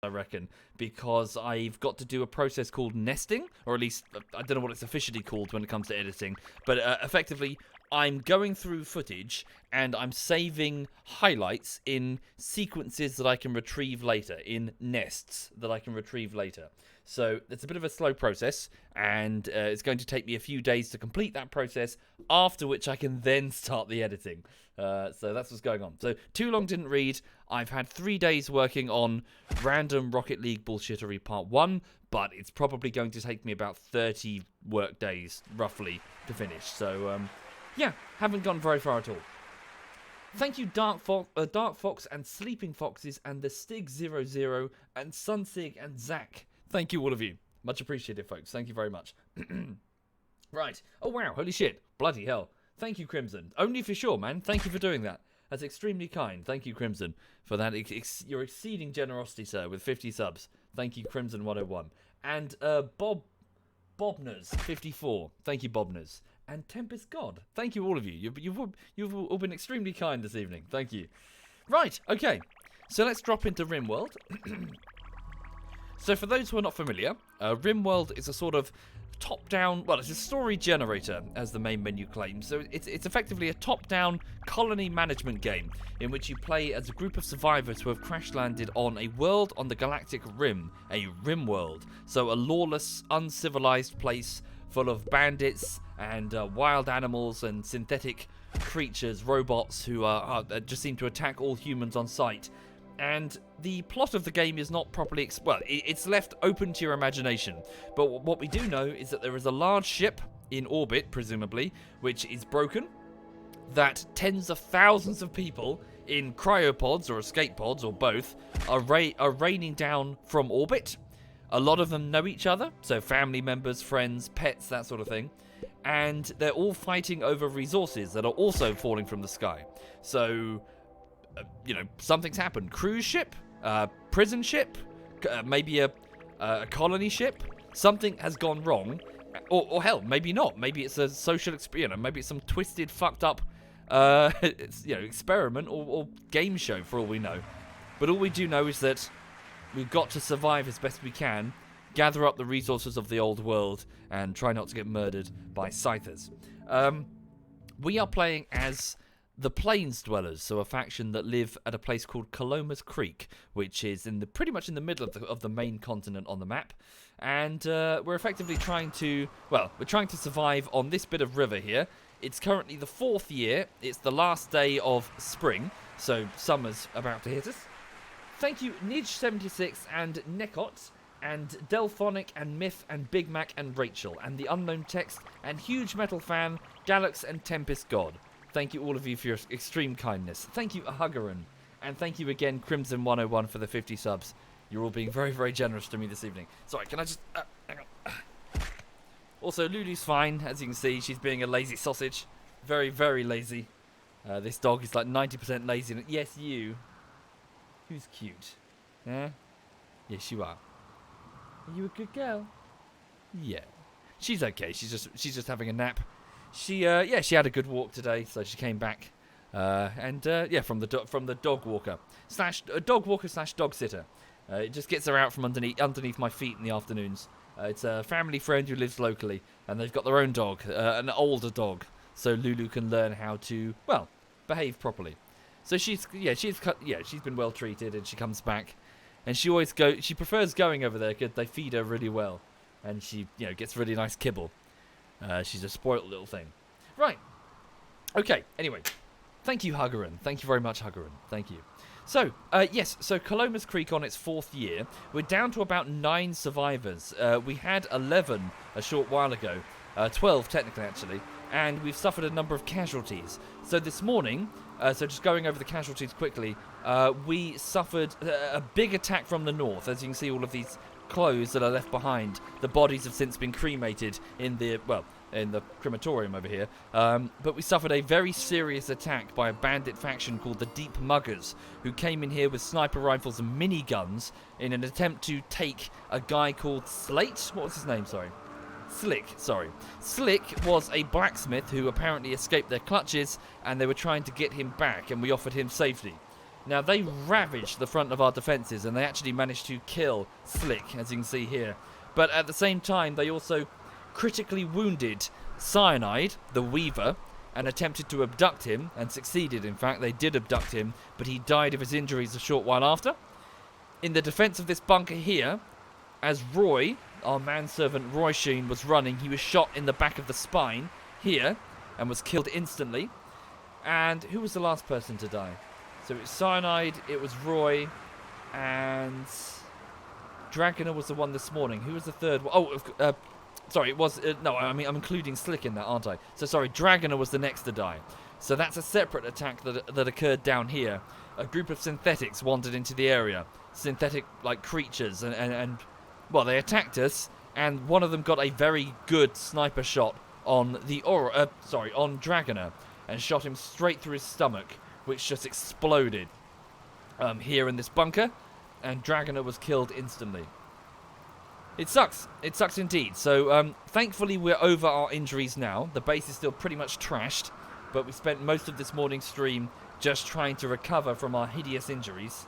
I reckon, because I've got to do a process called nesting, or at least I don't know what it's officially called when it comes to editing, but effectively I'm going through footage and I'm saving highlights in sequences that I can retrieve later, in nests that I can retrieve later. So it's a bit of a slow process, and it's going to take me a few days to complete that process, after which I can then start the editing. So that's what's going on. So too long didn't read. I've had 3 days working on random Rocket League bullshittery part 1, but it's probably going to take me about 30 work days, roughly, to finish. So, yeah, haven't gone very far at all. Thank you, Dark Fox and Sleeping Foxes and the Stig00 and Sunsig and Zach. Thank you, all of you. Much appreciated, folks. Thank you very much. Right. Oh, wow. Holy shit. Bloody hell. Thank you, Crimson. Only for sure, man. Thank you for doing that. That's extremely kind. Thank you, Crimson, for that. Your exceeding generosity, sir, with 50 subs. Thank you, Crimson101. And Bobners, 54. Thank you, Bobners. And Tempest God. Thank you, all of you. You've all been extremely kind this evening. Thank you. Right. Okay. So let's drop into RimWorld. So for those who are not familiar, RimWorld is a sort of top-down, well, it's a story generator, as the main menu claims. So it's effectively a top-down colony management game in which you play as a group of survivors who have crash-landed on a world on the galactic rim, a RimWorld. So a lawless, uncivilized place full of bandits and wild animals and synthetic creatures, robots who just seem to attack all humans on sight. And the plot of the game is not properly... it's left open to your imagination. But what we do know is that there is a large ship in orbit, presumably, which is broken. That tens of thousands of people in cryopods or escape pods, or both, are raining down from orbit. A lot of them know each other, so family members, friends, pets, that sort of thing. And they're all fighting over resources that are also falling from the sky. So... something's happened. Cruise ship, prison ship, maybe a colony ship. Something has gone wrong, or hell, maybe not. Maybe it's a social experiment. Maybe it's some twisted, fucked up, experiment or game show for all we know. But all we do know is that we've got to survive as best we can, gather up the resources of the old world, and try not to get murdered by scythers. We are playing as the Plains Dwellers, so a faction that live at a place called Caloma's Creek, which is pretty much in the middle of the main continent on the map. And we're effectively trying to survive on this bit of river here. It's currently the 4th year. It's the last day of spring, so summer's about to hit us. Thank you, Nidge76 and Nekot, and Delphonic and Myth and Big Mac and Rachel, and the Unknown Text, and Huge Metal Fan, Galax and Tempest God. Thank you all of you for your extreme kindness. Thank you, Huggerin. And thank you again, Crimson101, for the 50 subs. You're all being very, very generous to me this evening. Sorry, can I just... hang on. Also, Lulu's fine. As you can see, she's being a lazy sausage. Very, very lazy. This dog is like 90% lazy. Yes, you. Who's cute? Yeah? Yes, you are. Are you a good girl? Yeah. She's okay. She's just having a nap. She had a good walk today, so she came back, from the dog walker / dog sitter. It just gets her out from underneath my feet in the afternoons. It's a family friend who lives locally, and they've got their own dog, an older dog, so Lulu can learn how to behave properly. So she's been well treated, and she comes back, and she prefers going over there because they feed her really well, and she gets really nice kibble. She's a spoilt little thing. Right. Okay, anyway. Thank you, Huggerin. Thank you very much, Huggerin. Thank you. So, so Caloma's Creek on its 4th year. We're down to about 9 survivors. We had 11 a short while ago. 12, technically, actually. And we've suffered a number of casualties. So this morning, so just going over the casualties quickly, we suffered a big attack from the north. As you can see, all of these clothes that are left behind. The bodies have since been cremated in the crematorium over here. But we suffered a very serious attack by a bandit faction called the Deep Muggers, who came in here with sniper rifles and miniguns in an attempt to take a guy called Slate. What was his name? Slick. Slick was a blacksmith who apparently escaped their clutches, and they were trying to get him back, and we offered him safety. Now, they ravaged the front of our defences, and they actually managed to kill Slick, as you can see here. But at the same time, they also critically wounded Cyanide, the Weaver, and attempted to abduct him, and succeeded, in fact. They did abduct him, but he died of his injuries a short while after. In the defence of this bunker here, as Roy, our manservant Roy Sheen, was running, he was shot in the back of the spine here, and was killed instantly. And who was the last person to die? So it was Cyanide, it was Roy, and Dragoner was the one this morning. Who was the third one? Oh, sorry, it was... no, I mean, I'm including Slick in that, aren't I? So, sorry, Dragoner was the next to die. So that's a separate attack that occurred down here. A group of synthetics wandered into the area. Synthetic, like, creatures. And well, they attacked us, and one of them got a very good sniper shot on the... on Dragoner, and shot him straight through his stomach, which just exploded here in this bunker, and Dragoner was killed instantly. It sucks. It sucks indeed. So, thankfully, we're over our injuries now. The base is still pretty much trashed, but we spent most of this morning's stream just trying to recover from our hideous injuries.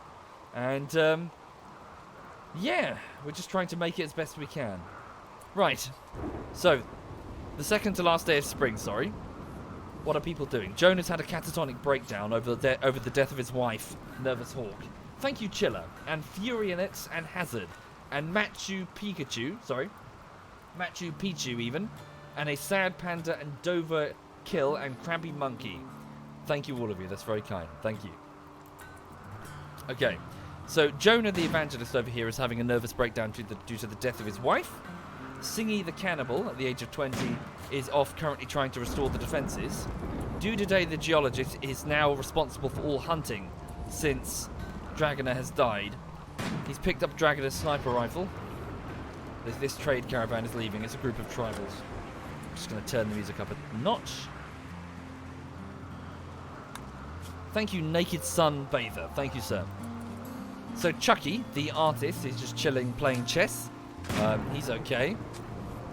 And, yeah, we're just trying to make it as best we can. Right. So, the second to last day of spring, sorry. What are people doing? Jonah's had a catatonic breakdown over the death of his wife, Nervous Hawk. Thank you, Chiller, and Furionet, and Hazard, and Machu Pikachu, even, and a Sad Panda, and Dover Kill, and Krabby Monkey. Thank you, all of you. That's very kind. Thank you. Okay, so Jonah the Evangelist over here is having a nervous breakdown due to the death of his wife. Singy the Cannibal, at the age of 20, is off currently trying to restore the defences. Dudaday the Geologist is now responsible for all hunting since Dragoner has died. He's picked up Dragoner's sniper rifle. This trade caravan is leaving. It's a group of tribals. I'm just going to turn the music up a notch. Thank you, Naked Sun Bather. Thank you, sir. So Chucky, the artist, is just chilling, playing chess. He's okay.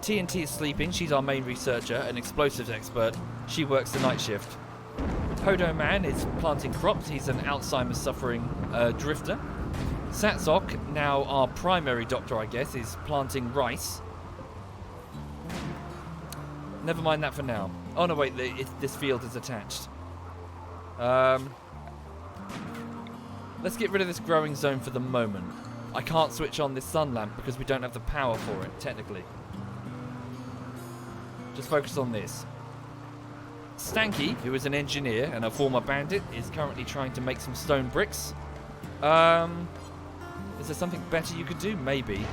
TNT is sleeping. She's our main researcher, an explosives expert. She works the night shift. Podo Man is planting crops. He's an Alzheimer's suffering drifter. Satsok, now our primary doctor, I guess, is planting rice. Never mind that for now. Oh no, wait, this field is attached. Let's get rid of this growing zone for the moment. I can't switch on this sun lamp because we don't have the power for it, technically. Just focus on this. Stanky, who is an engineer and a former bandit, is currently trying to make some stone bricks. Is there something better you could do? Maybe.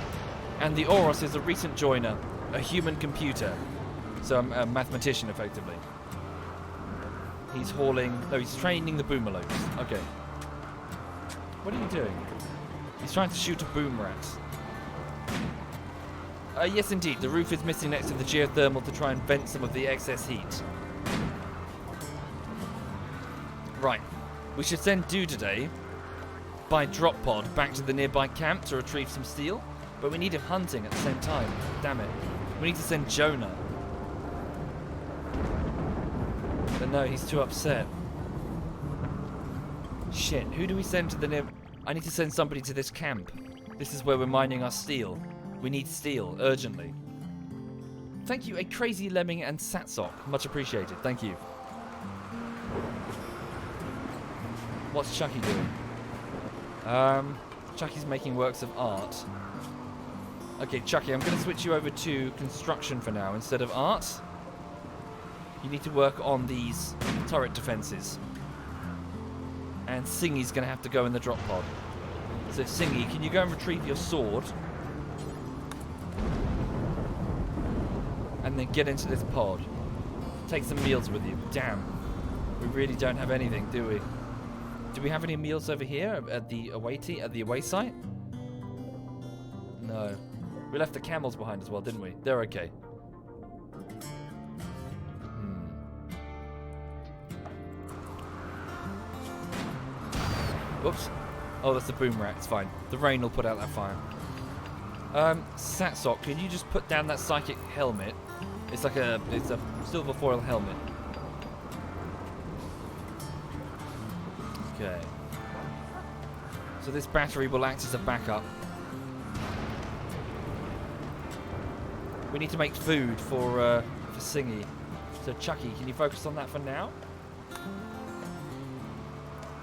And the Oros is a recent joiner, a human computer. So a mathematician, effectively. He's hauling... No, he's training the boomalopes. Okay. What are you doing? He's trying to shoot a boom rat. Yes, indeed. The roof is missing next to the geothermal to try and vent some of the excess heat. Right. We should send Dudaday by drop pod back to the nearby camp to retrieve some steel. But we need him hunting at the same time. Damn it. We need to send Jonah. But no, he's too upset. Shit. Who do we send to the near... I need to send somebody to this camp. This is where we're mining our steel. We need steel, urgently. Thank you, a Crazy Lemming and Satsok. Much appreciated, thank you. What's Chucky doing? Chucky's making works of art. Okay, Chucky, I'm going to switch you over to construction for now instead of art. You need to work on these turret defences. And Singy's going to have to go in the drop pod. So Singy, can you go and retrieve your sword? And then get into this pod. Take some meals with you. Damn. We really don't have anything, do we? Do we have any meals over here at the away site? No. We left the camels behind as well, didn't we? They're okay. Whoops. Oh, that's the boom rat. It's fine. The rain will put out that fire. Satsok, can you just put down that psychic helmet? It's a silver foil helmet. Okay. So this battery will act as a backup. We need to make food for Singy. So Chucky, can you focus on that for now?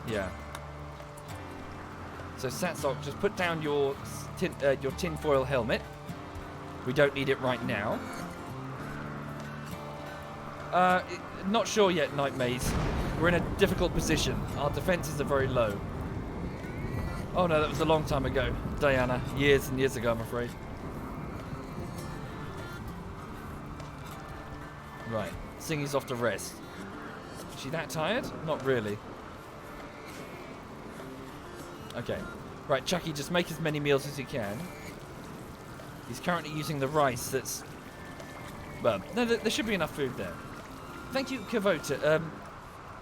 Yeah. So Satsok, just put down your tinfoil helmet. We don't need it right now. Not sure yet, Night Maze. We're in a difficult position. Our defenses are very low. Oh no, that was a long time ago, Diana. Years and years ago, I'm afraid. Right, Singy's off to rest. Is she that tired? Not really. Okay. Right, Chucky, just make as many meals as you can. He's currently using the rice that's... Well, no, there should be enough food there. Thank you, Kavota.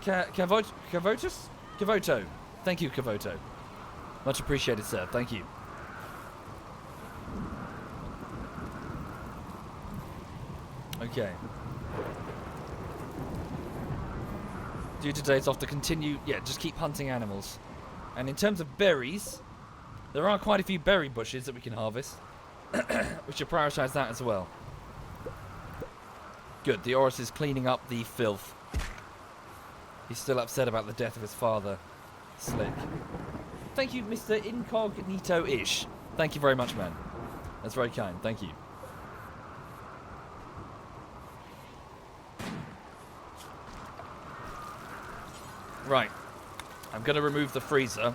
Kavotus? Kavoto. Thank you, Kavoto. Much appreciated, sir. Thank you. Okay. Due to days off to continue... Yeah, just keep hunting animals. And in terms of berries, there are quite a few berry bushes that we can harvest. We should prioritise that as well. Good, the Oris is cleaning up the filth. He's still upset about the death of his father. Slick. Thank you, Mr. Incognito-ish. Thank you very much, man. That's very kind. Thank you. Right. I'm going to remove the freezer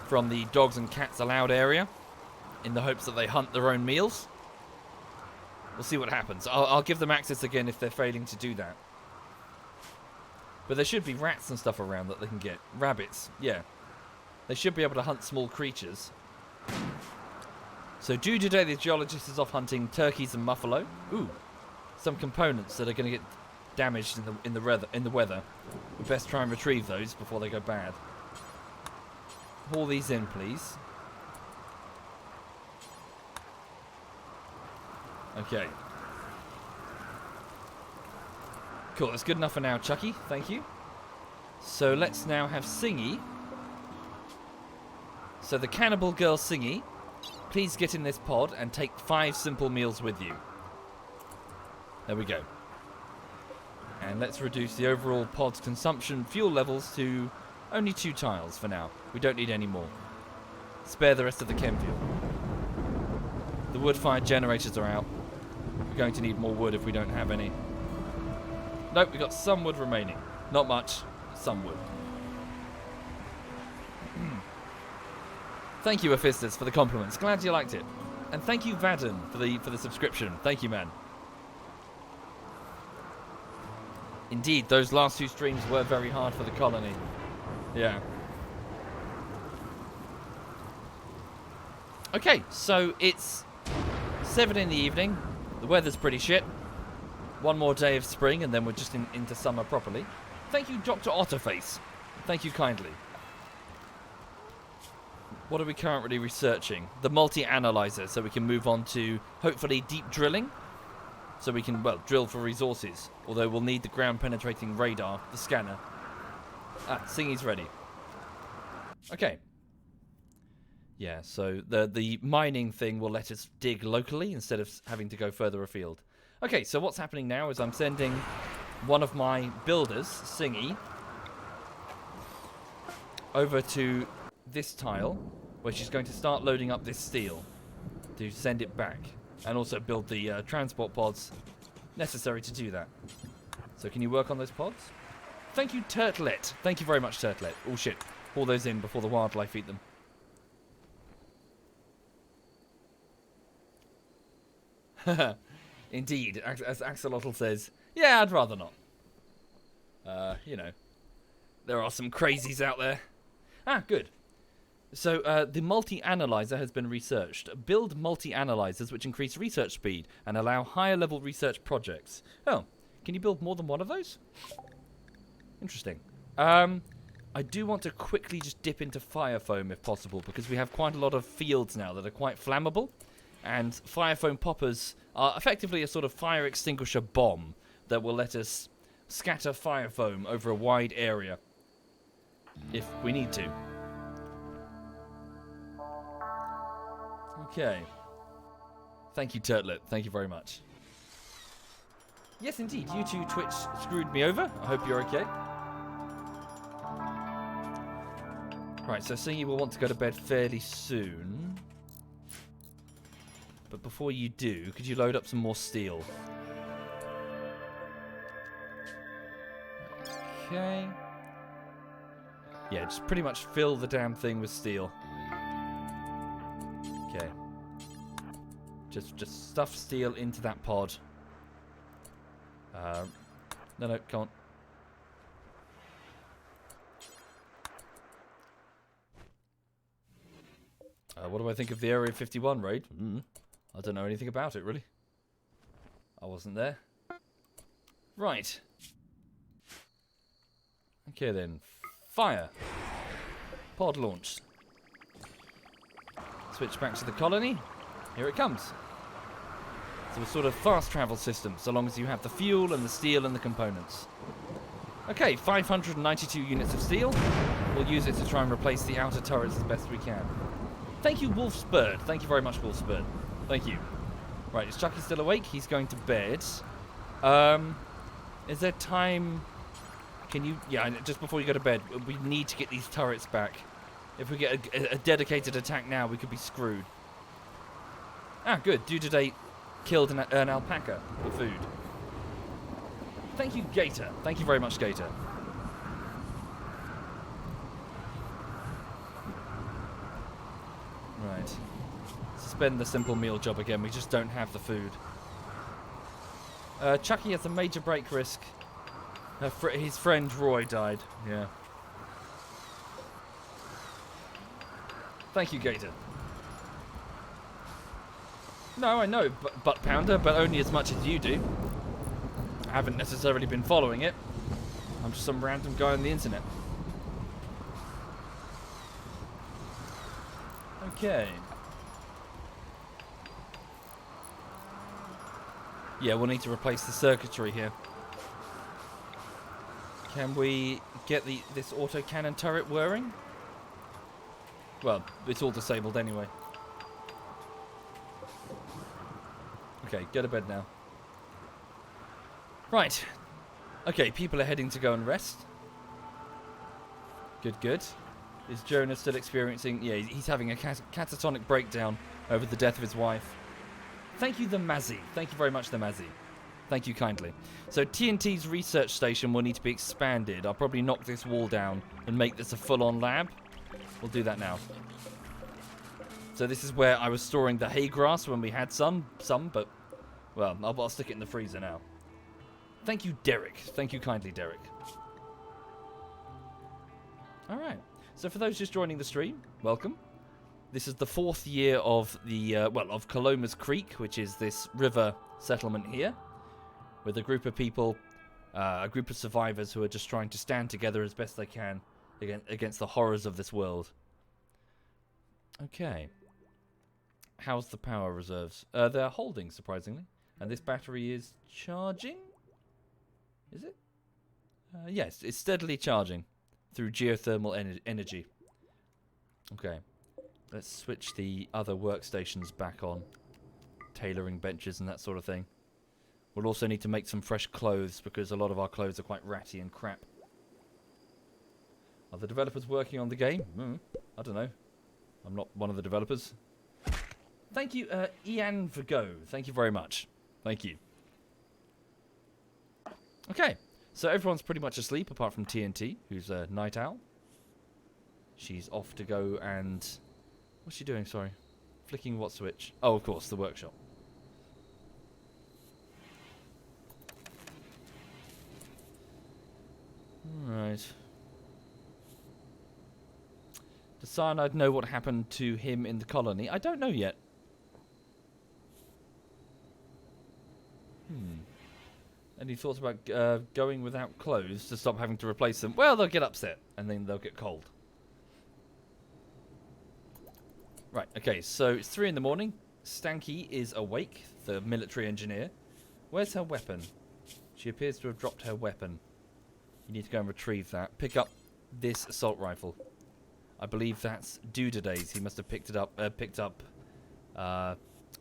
from the dogs and cats allowed area in the hopes that they hunt their own meals. We'll see what happens. I'll give them access again if they're failing to do that. But there should be rats and stuff around that they can get. Rabbits, yeah. They should be able to hunt small creatures. So due today, the geologist is off hunting turkeys and buffalo. Ooh, some components that are going to get damaged in the weather. We best try and retrieve those before they go bad. Haul these in, please. Okay. Cool, that's good enough for now, Chucky. Thank you. So let's now have Singy. So the cannibal girl Singy, please get in this pod and take 5 simple meals with you. There we go. And let's reduce the overall pod's consumption fuel levels to only 2 tiles for now. We don't need any more. Spare the rest of the chem fuel. The wood-fired generators are out. We're going to need more wood if we don't have any. Nope, we've got some wood remaining. Not much, some wood. Thank you, Aphistus, for the compliments. Glad you liked it. And thank you, Vaden, for the subscription. Thank you, man. Indeed, those last 2 streams were very hard for the colony. Yeah. Okay, so it's 7 in the evening. The weather's pretty shit. One more day of spring, and then we're just into summer properly. Thank you, Dr. Otterface. Thank you kindly. What are we currently researching? The multi-analyzer, so we can move on to, hopefully, deep drilling. So we can, well, drill for resources. Although we'll need the ground-penetrating radar, the scanner. Ah, Singy's ready. Okay. Yeah, so the mining thing will let us dig locally instead of having to go further afield. Okay, so what's happening now is I'm sending one of my builders, Singy, over to this tile, where she's going to start loading up this steel to send it back. And also build the transport pods necessary to do that. So can you work on those pods? Thank you, Turtlet. Thank you very much, Turtlet. Oh, shit. Haul those in before the wildlife eat them. Indeed, as Axolotl says, yeah, I'd rather not. You know, there are some crazies out there. Ah, good. So, the multi-analyzer has been researched. Build multi-analyzers which increase research speed and allow higher-level research projects. Oh, can you build more than one of those? Interesting. I do want to quickly just dip into fire foam if possible, because we have quite a lot of fields now that are quite flammable. And fire foam poppers are effectively a sort of fire extinguisher bomb that will let us scatter fire foam over a wide area if we need to. Okay. Thank you, Turtlet. Thank you very much. Yes, indeed. YouTube Twitch screwed me over. I hope you're okay. Right, so seeing you will want to go to bed fairly soon. But before you do, could you load up some more steel? Okay. Yeah, just pretty much fill the damn thing with steel. Okay. Just stuff steel into that pod. No, can't. What do I think of the Area 51 raid? I don't know anything about it, really. I wasn't there. Right. Okay, then. Fire. Pod launched. Switch back to the colony. Here it comes. So a sort of fast travel system, so long as you have the fuel and the steel and the components. Okay, 592 units of steel. We'll use it to try and replace the outer turrets as best we can. Thank you, Wolf's Bird. Thank you very much, Wolf's Bird. Thank you. Right, is Chucky still awake? He's going to bed. Is there time? Can you... Yeah, just before you go to bed, we need to get these turrets back. If we get a dedicated attack now, we could be screwed. Ah, good. Due today, killed an alpaca for food. Thank you, Gator. Thank you very much, Gator. Right. Suspend the simple meal job again. We just don't have the food. Chucky has a major break risk. His friend Roy died. Yeah. Thank you, Gator. No, I know, Butt Pounder, but only as much as you do. I haven't necessarily been following it. I'm just some random guy on the internet. Okay. Yeah, we'll need to replace the circuitry here. Can we get this autocannon turret whirring? Well, it's all disabled anyway. Okay, go to bed now. Right. Okay, people are heading to go and rest. Good, good. Is Jonah still experiencing... Yeah, he's having a catatonic breakdown over the death of his wife. Thank you, the Mazzy. Thank you very much, the Mazzy. Thank you kindly. So TNT's research station will need to be expanded. I'll probably knock this wall down and make this a full-on lab. We'll do that now. So this is where I was storing the hay grass when we had some, but... Well, I'll stick it in the freezer now. Thank you, Derek. Thank you kindly, Derek. Alright. So for those just joining the stream, welcome. This is the 4th year of the, of Caloma's Creek, which is this river settlement here. With a group of people, a group of survivors who are just trying to stand together as best they can against the horrors of this world. Okay. How's the power reserves? They're holding, surprisingly. And this battery is charging? Is it? Yes, it's steadily charging through geothermal energy. Okay. Let's switch the other workstations back on. Tailoring benches and that sort of thing. We'll also need to make some fresh clothes because a lot of our clothes are quite ratty and crap. Are the developers working on the game? I don't know. I'm not one of the developers. Thank you, Ian Vigo. Thank you very much. Thank you. Okay, so everyone's pretty much asleep apart from TNT, who's a night owl. She's off to go and... What's she doing, sorry? Flicking what switch? Oh, of course, the workshop. Right. Does Cyanide know what happened to him in the colony? I don't know yet. Any thoughts about going without clothes to stop having to replace them? Well, they'll get upset, and then they'll get cold. Right, okay, so it's 3 in the morning. Stanky is awake, the military engineer. Where's her weapon? She appears to have dropped her weapon. You need to go and retrieve that. Pick up this assault rifle. I believe that's Dudaday's. He must have picked it up.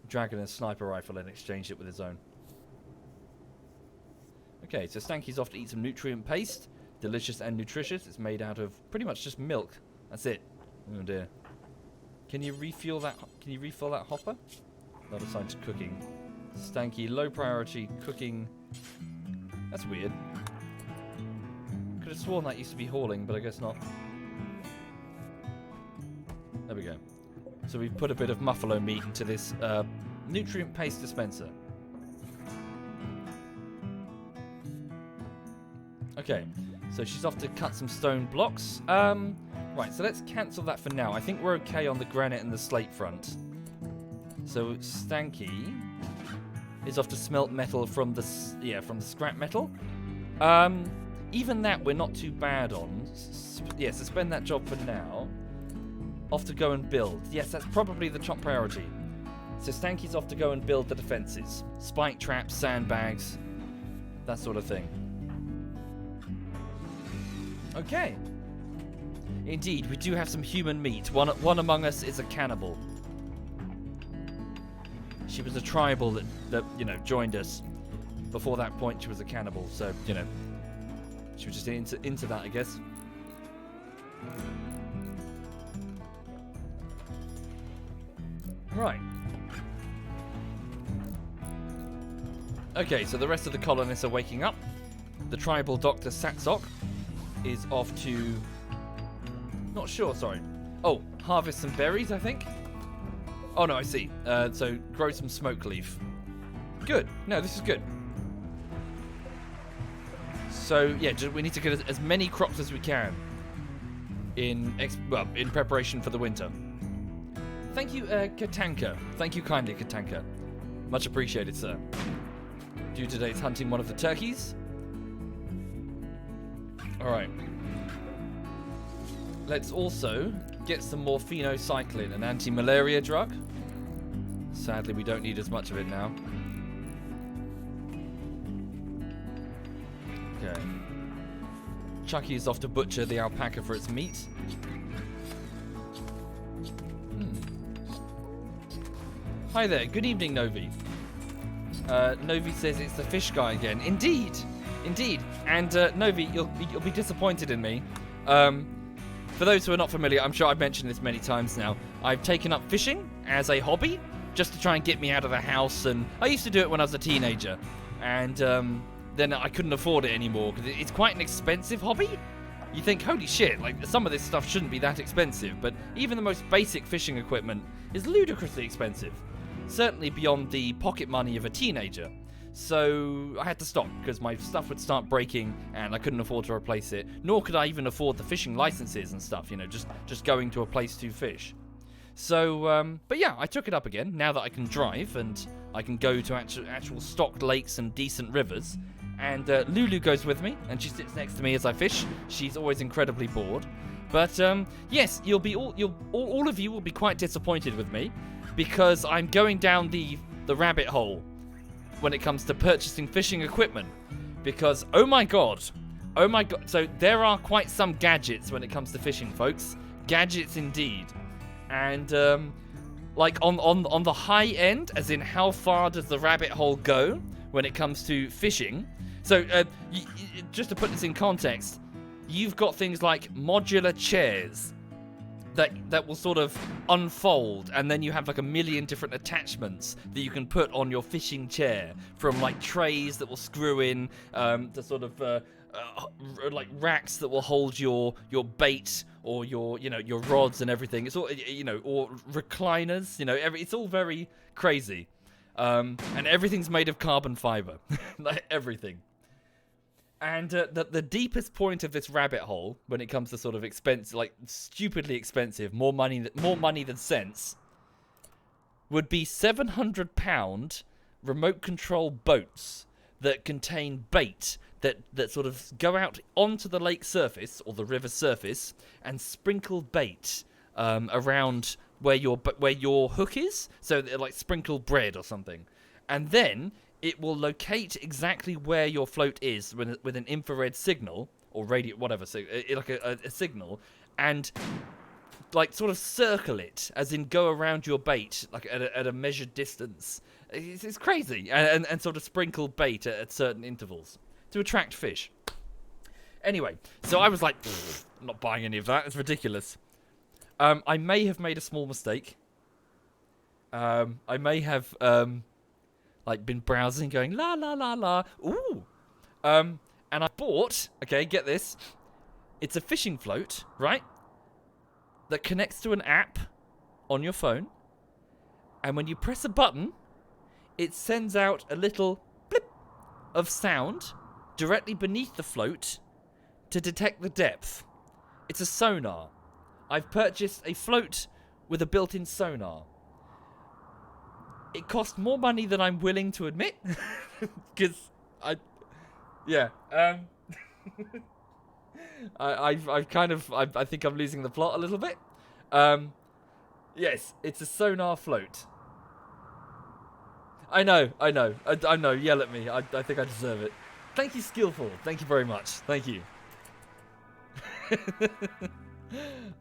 dragon and sniper rifle and exchanged it with his own. Okay, so Stanky's off to eat some nutrient paste. Delicious and nutritious. It's made out of pretty much just milk. That's it. Oh dear. Can you refill that? Can you refill that hopper? Not assigned to cooking. Stanky, low priority cooking. That's weird. Could have sworn that used to be hauling, but I guess not. There we go. So we've put a bit of muffalo meat into this nutrient paste dispenser. Okay, so she's off to cut some stone blocks. Right, so let's cancel that for now. I think we're okay on the granite and the slate front. So Stanky is off to smelt metal from the scrap metal. Even that we're not too bad on. Suspend that job for now. Off to go and build. Yes, that's probably the top priority. So Stanky's off to go and build the defenses. Spike traps, sandbags, that sort of thing. Okay. Indeed, we do have some human meat. One among us is a cannibal. She was a tribal that joined us. Before that point, she was a cannibal. So, she was just into that, I guess. Right. Okay, so the rest of the colonists are waking up. The tribal Dr. Satsok is off to... Not sure, sorry. Oh, harvest some berries, I think? Oh, no, I see. So, grow some smoke leaf. Good. No, this is good. So, yeah, we need to get as many crops as we can in preparation for the winter. Thank you, Katanka. Thank you kindly, Katanka. Much appreciated, sir. Due today's hunting one of the turkeys. Alright. Let's also get some more phenocycline, an anti-malaria drug. Sadly, we don't need as much of it now. Okay. Chucky is off to butcher the alpaca for its meat. Hi there, good evening, Novi. Novi says it's the fish guy again. Indeed, indeed. And Novi, you'll be disappointed in me. For those who are not familiar, I'm sure I've mentioned this many times now. I've taken up fishing as a hobby, just to try and get me out of the house. And I used to do it when I was a teenager, and then I couldn't afford it anymore because it's quite an expensive hobby. You think, holy shit, like some of this stuff shouldn't be that expensive, but even the most basic fishing equipment is ludicrously expensive. Certainly beyond the pocket money of a teenager. So I had to stop because my stuff would start breaking and I couldn't afford to replace it. Nor could I even afford the fishing licenses and stuff, just going to a place to fish. So, but yeah, I took it up again now that I can drive and I can go to actual stocked lakes and decent rivers. And Lulu goes with me and she sits next to me as I fish. She's always incredibly bored. But yes, all of you will be quite disappointed with me. Because I'm going down the rabbit hole when it comes to purchasing fishing equipment. Because, oh my god, so there are quite some gadgets when it comes to fishing, folks. Gadgets indeed. And, like, on the high end, as in how far does the rabbit hole go when it comes to fishing. So, just to put this in context, you've got things like modular chairs that will sort of unfold, and then you have like a million different attachments that you can put on your fishing chair, from like trays that will screw in to sort of like racks that will hold your bait or your rods and everything. It's all or recliners. It's all very crazy, and everything's made of carbon fiber, like everything. And the deepest point of this rabbit hole, when it comes to sort of expensive, like stupidly expensive, more money than sense, would be £700 remote control boats that contain bait that sort of go out onto the lake surface or the river surface and sprinkle bait around where your hook is. So like sprinkle bread or something, and then it will locate exactly where your float is with an infrared signal or radio, whatever, like a signal, and like sort of circle it, as in go around your bait, like at a measured distance. It's crazy, and sort of sprinkle bait at certain intervals to attract fish. Anyway, so I was like, I'm not buying any of that. It's ridiculous. I may have made a small mistake. I may have like been browsing, going la la la la. Ooh. And I bought. Okay, get this. It's a fishing float, right? That connects to an app on your phone, and when you press a button, it sends out a little blip of sound directly beneath the float to detect the depth. It's a sonar. I've purchased a float with a built-in sonar. It cost more money than I'm willing to admit, because I think I'm losing the plot a little bit. Yes, it's a sonar float. I know. Yell at me. I think I deserve it. Thank you, Skillful. Thank you very much. Thank you.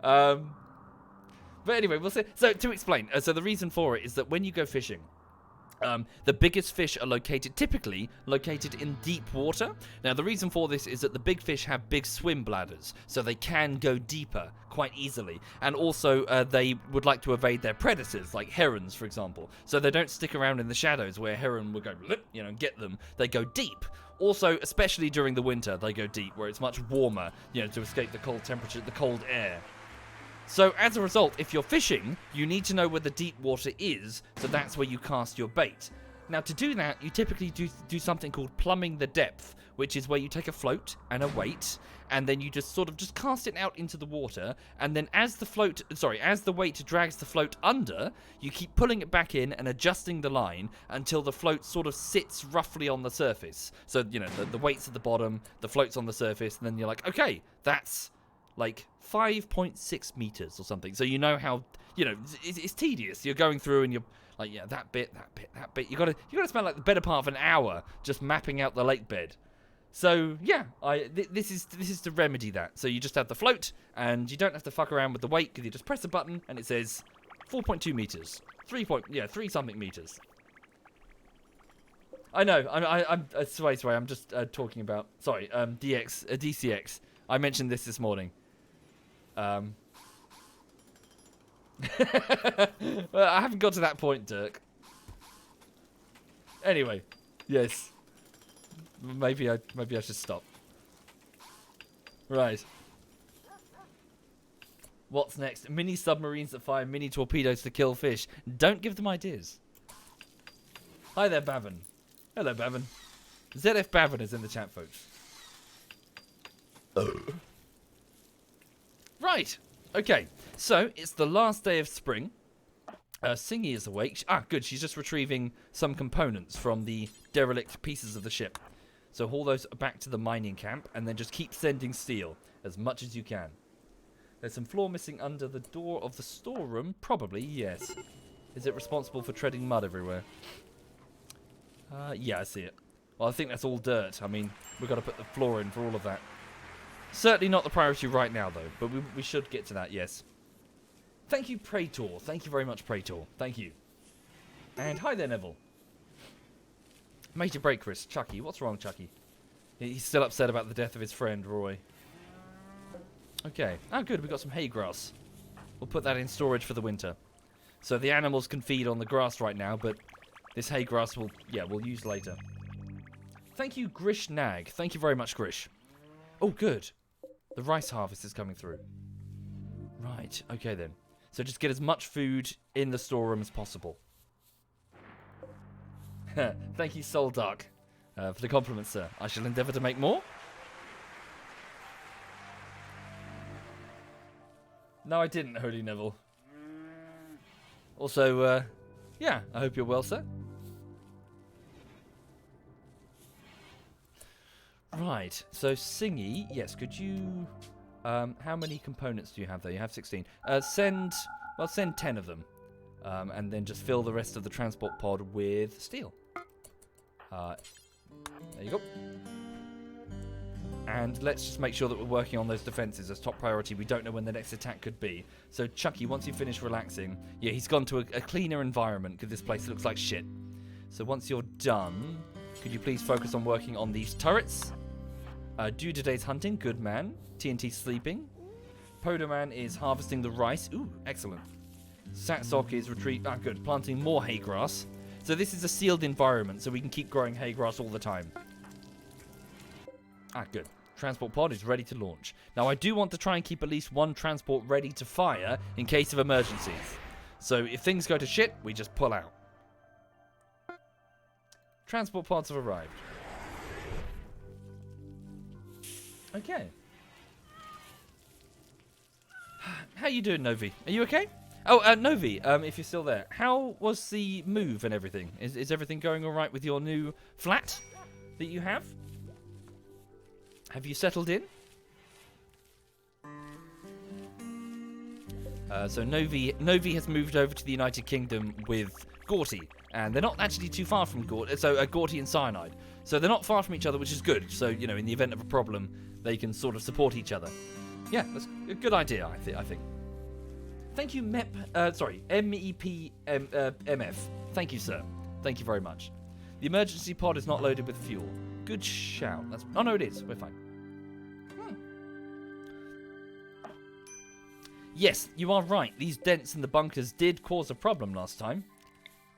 But anyway, we'll see. So to explain, so the reason for it is that when you go fishing, the biggest fish are typically located in deep water. Now, the reason for this is that the big fish have big swim bladders, so they can go deeper quite easily. And also, they would like to evade their predators, like herons, for example. So they don't stick around in the shadows where a heron would go, get them. They go deep. Also, especially during the winter, they go deep, where it's much warmer, to escape the cold temperature, the cold air. So, as a result, if you're fishing, you need to know where the deep water is, so that's where you cast your bait. Now, to do that, you typically do something called plumbing the depth, which is where you take a float and a weight, and then you just cast it out into the water, and then as the weight drags the float under, you keep pulling it back in and adjusting the line until the float sort of sits roughly on the surface. So, the weight's at the bottom, the float's on the surface, and then you're like, okay, that's like 5.6 meters or something. So you know how, it's tedious. You're going through and you're like, yeah, that bit. You gotta spend like the better part of an hour just mapping out the lake bed. So yeah, this is to remedy that. So you just have the float and you don't have to fuck around with the weight, because you just press a button and it says 4.2 meters, 3 something meters. I know. I'm sorry. I'm just talking about DCX. I mentioned this morning. Well, I haven't got to that point, Dirk. Anyway, yes. Maybe I should stop. Right. What's next? Mini submarines that fire mini torpedoes to kill fish. Don't give them ideas. Hi there, Bavin. Hello, Bavin. ZF Bavin is in the chat, folks. Right. Okay. So, it's the last day of spring. Singy is awake. Good. She's just retrieving some components from the derelict pieces of the ship. So, haul those back to the mining camp, and then just keep sending steel as much as you can. There's some floor missing under the door of the storeroom. Probably, yes. Is it responsible for treading mud everywhere? Yeah, I see it. Well, I think that's all dirt. I mean, we've got to put the floor in for all of that. Certainly not the priority right now, though. But we should get to that, yes. Thank you, Praetor. Thank you very much, Praetor. Thank you. And hi there, Neville. Major break, Chris. Chucky. What's wrong, Chucky? He's still upset about the death of his friend, Roy. Okay. Oh, good. We've got some hay grass. We'll put that in storage for the winter. So the animals can feed on the grass right now, but this hay grass we'll use later. Thank you, Grish Nag. Thank you very much, Grish. Oh, good. The rice harvest is coming through. Right. Okay, then. So just get as much food in the storeroom as possible. Thank you, Soul Dark, for the compliment, sir. I shall endeavour to make more. No, I didn't, Holy Neville. Also, yeah, I hope you're well, sir. Right, so Singy, yes, could you... how many components do you have there? You have 16. Send 10 of them. And then just fill the rest of the transport pod with steel. There you go. And let's just make sure that we're working on those defenses as top priority. We don't know when the next attack could be. So, Chucky, once you finish relaxing... Yeah, he's gone to a cleaner environment because this place looks like shit. So once you're done, could you please focus on working on these turrets? Do today's hunting. Good man. TNT sleeping. Podoman is harvesting the rice. Ooh, excellent. Satsok is good. Planting more hay grass. So this is a sealed environment, so we can keep growing hay grass all the time. Good. Transport pod is ready to launch. Now, I do want to try and keep at least one transport ready to fire in case of emergencies. So if things go to shit, we just pull out. Transport pods have arrived. Okay. How you doing, Novi? Are you okay? Oh, Novi, if you're still there, how was the move and everything? Is everything going all right with your new flat that you have? Have you settled in? So Novi has moved over to the United Kingdom with Gorty, and they're not actually too far from Gorty. So Gorty and Cyanide, so they're not far from each other, which is good. So you know, in the event of a problem, they can sort of support each other. Yeah, that's a good idea, I think. Thank you, MEPMF. Thank you, sir. Thank you very much. The emergency pod is not loaded with fuel. Good shout. Oh no, it is. We're fine. Yes, you are right. These dents in the bunkers did cause a problem last time.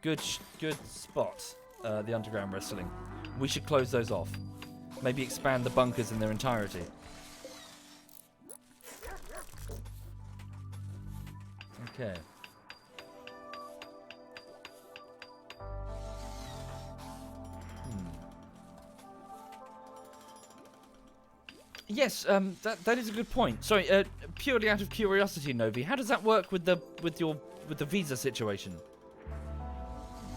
Good spot. The underground wrestling. We should close those off. Maybe expand the bunkers in their entirety. Okay. Yes, that is a good point. Sorry, purely out of curiosity, Novi, how does that work with the visa situation?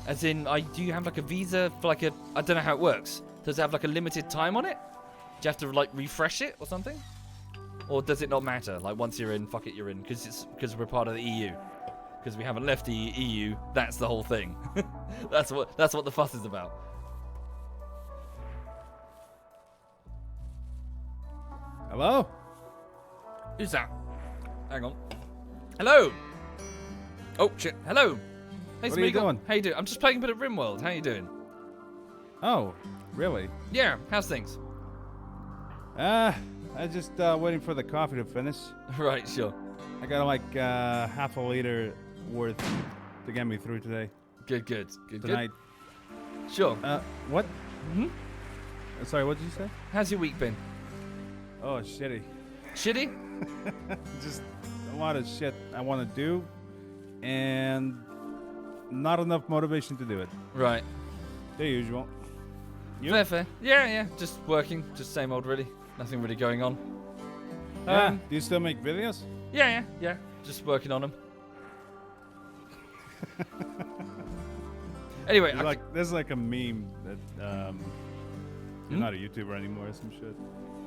As in, do you have like a visa for like I don't know how it works. Does it have like a limited time on it? Do you have to like refresh it or something? Or does it not matter? Like once you're in, fuck it, you're in, because we're part of the EU. Because we haven't left the EU, that's the whole thing. that's what the fuss is about. Hello? Who's that? Hang on. Hello. Oh shit. Hello. Hey, what are you doing? How you doing? I'm just playing a bit of RimWorld. How you doing? Oh, really? Yeah. How's things? I just waiting for the coffee to finish. Right. Sure. I got like half a liter worth to get me through today. Good. Tonight. Sure. What? Hmm? Sorry, what did you say? How's your week been? Oh, shitty. Shitty? Just a lot of shit I want to do, and not enough motivation to do it. Right. The usual. You? Fair. Yeah. Just working. Just same old, really. Nothing really going on. Do you still make videos? Yeah. Just working on them. Anyway, there's like a meme that you're not a YouTuber anymore or some shit.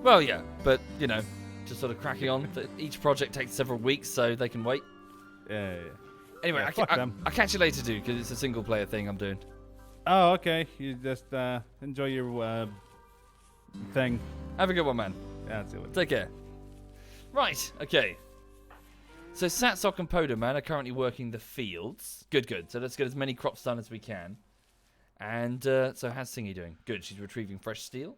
Well, yeah, but you know, just sort of cracking on. Each project takes several weeks, so they can wait. Yeah. Anyway, Yeah, I'll catch you later, dude, because it's a single player thing I'm doing. Oh, okay. You just enjoy your thing. Have a good one, man. Yeah, that's it. Take care. Right, okay. So Satsok and Podoman are currently working the fields. Good. So let's get as many crops done as we can. And so how's Singy doing? Good, she's retrieving fresh steel.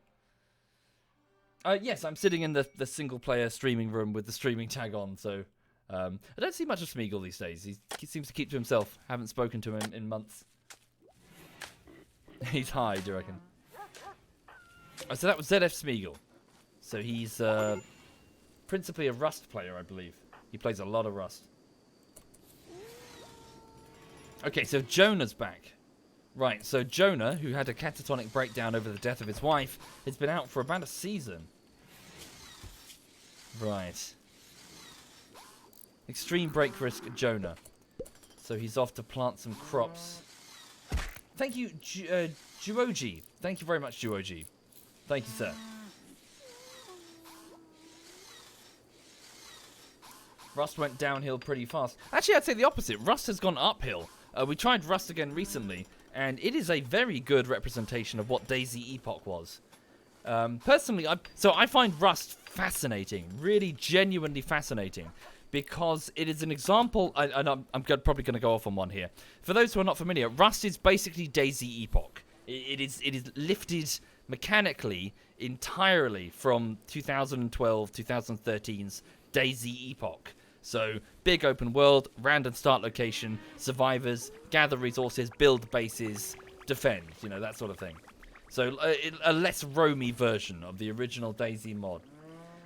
Yes, I'm sitting in the single-player streaming room with the streaming tag on, so I don't see much of Smeagol these days. He seems to keep to himself. Haven't spoken to him in months. He's high, do you reckon? Oh, so that was ZF Smeagol. So he's principally a Rust player, I believe. He plays a lot of Rust. Okay, so Jonah's back. Right, so Jonah, who had a catatonic breakdown over the death of his wife, has been out for about a season. Right. Extreme break risk Jonah. So he's off to plant some crops. Thank you, Juoji. Thank you very much, Juoji. Thank you, sir. Rust went downhill pretty fast. Actually, I'd say the opposite. Rust has gone uphill. We tried Rust again recently, and it is a very good representation of what DayZ Epoch was. Personally, I find Rust fascinating, really genuinely fascinating, because it is an example, and I'm probably going to go off on one here. For those who are not familiar, Rust is basically DayZ Epoch. It is lifted mechanically entirely from 2012, 2013's DayZ Epoch. So, big open world, random start location, survivors, gather resources, build bases, defend, that sort of thing. So, a less roamy version of the original DayZ mod.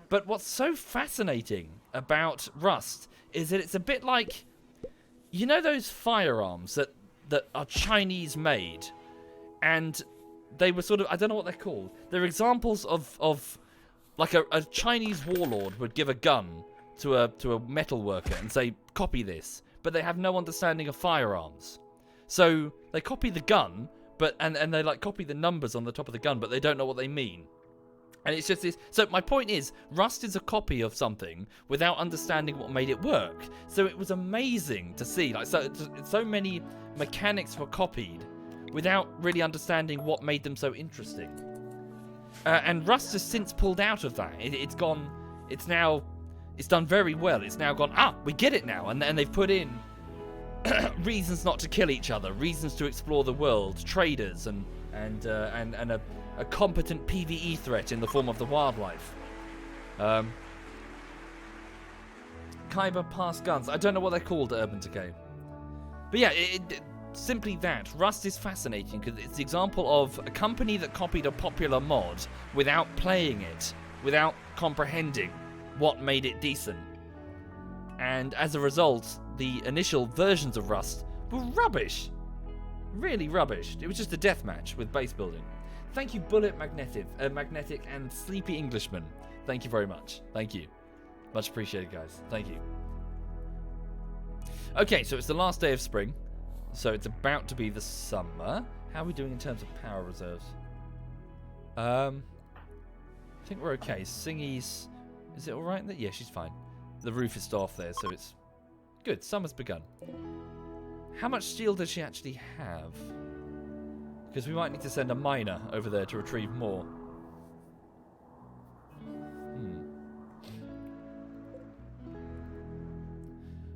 But what's so fascinating about Rust is that it's a bit like, those firearms that are Chinese made, and they were sort of, I don't know what they're called. They're examples of like a Chinese warlord would give a gun to a metal worker and say, copy this, but they have no understanding of firearms. So they copy the gun, and they like copy the numbers on the top of the gun, but they don't know what they mean. And it's just this. So my point is, Rust is a copy of something without understanding what made it work. So it was amazing to see, like, so many mechanics were copied without really understanding what made them so interesting. And Rust has since pulled out of that. It's done very well. It's now gone, we get it now. And they've put in reasons not to kill each other, reasons to explore the world, traders, and a competent PvE threat in the form of the wildlife. Kyber Pass guns. I don't know what they're called at Urban Decay. But yeah, simply that. Rust is fascinating because it's the example of a company that copied a popular mod without playing it, without comprehending what made it decent. And as a result, the initial versions of Rust were rubbish. Really rubbish. It was just a deathmatch with base building. Thank you, Bullet Magnetic and Sleepy Englishman. Thank you very much. Thank you. Much appreciated, guys. Thank you. Okay, so it's the last day of spring. So it's about to be the summer. How are we doing in terms of power reserves? I think we're okay. Singy's... Is it alright? Yeah, she's fine. The roof is still off there, so it's... Good, summer's begun. How much steel does she actually have? Because we might need to send a miner over there to retrieve more.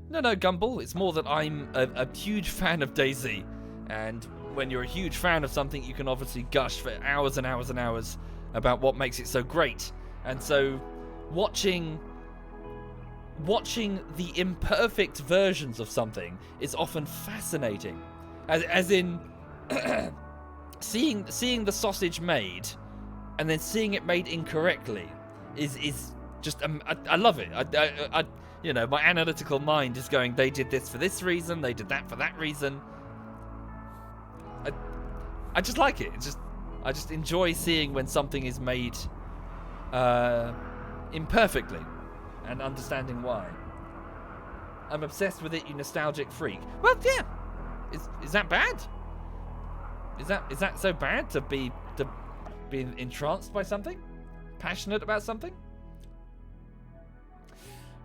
No, Gumball. It's more that I'm a huge fan of DayZ. And when you're a huge fan of something, you can obviously gush for hours and hours and hours about what makes it so great. And so, watching the imperfect versions of something is often fascinating. As in... Seeing the sausage made, and then seeing it made incorrectly, is just I love it. I my analytical mind is going, they did this for this reason, they did that for that reason. I just like it. I just enjoy seeing when something is made imperfectly, and understanding why. I'm obsessed with it, you nostalgic freak. Well, yeah. Is that bad? Is that so bad to be entranced by something? Passionate about something?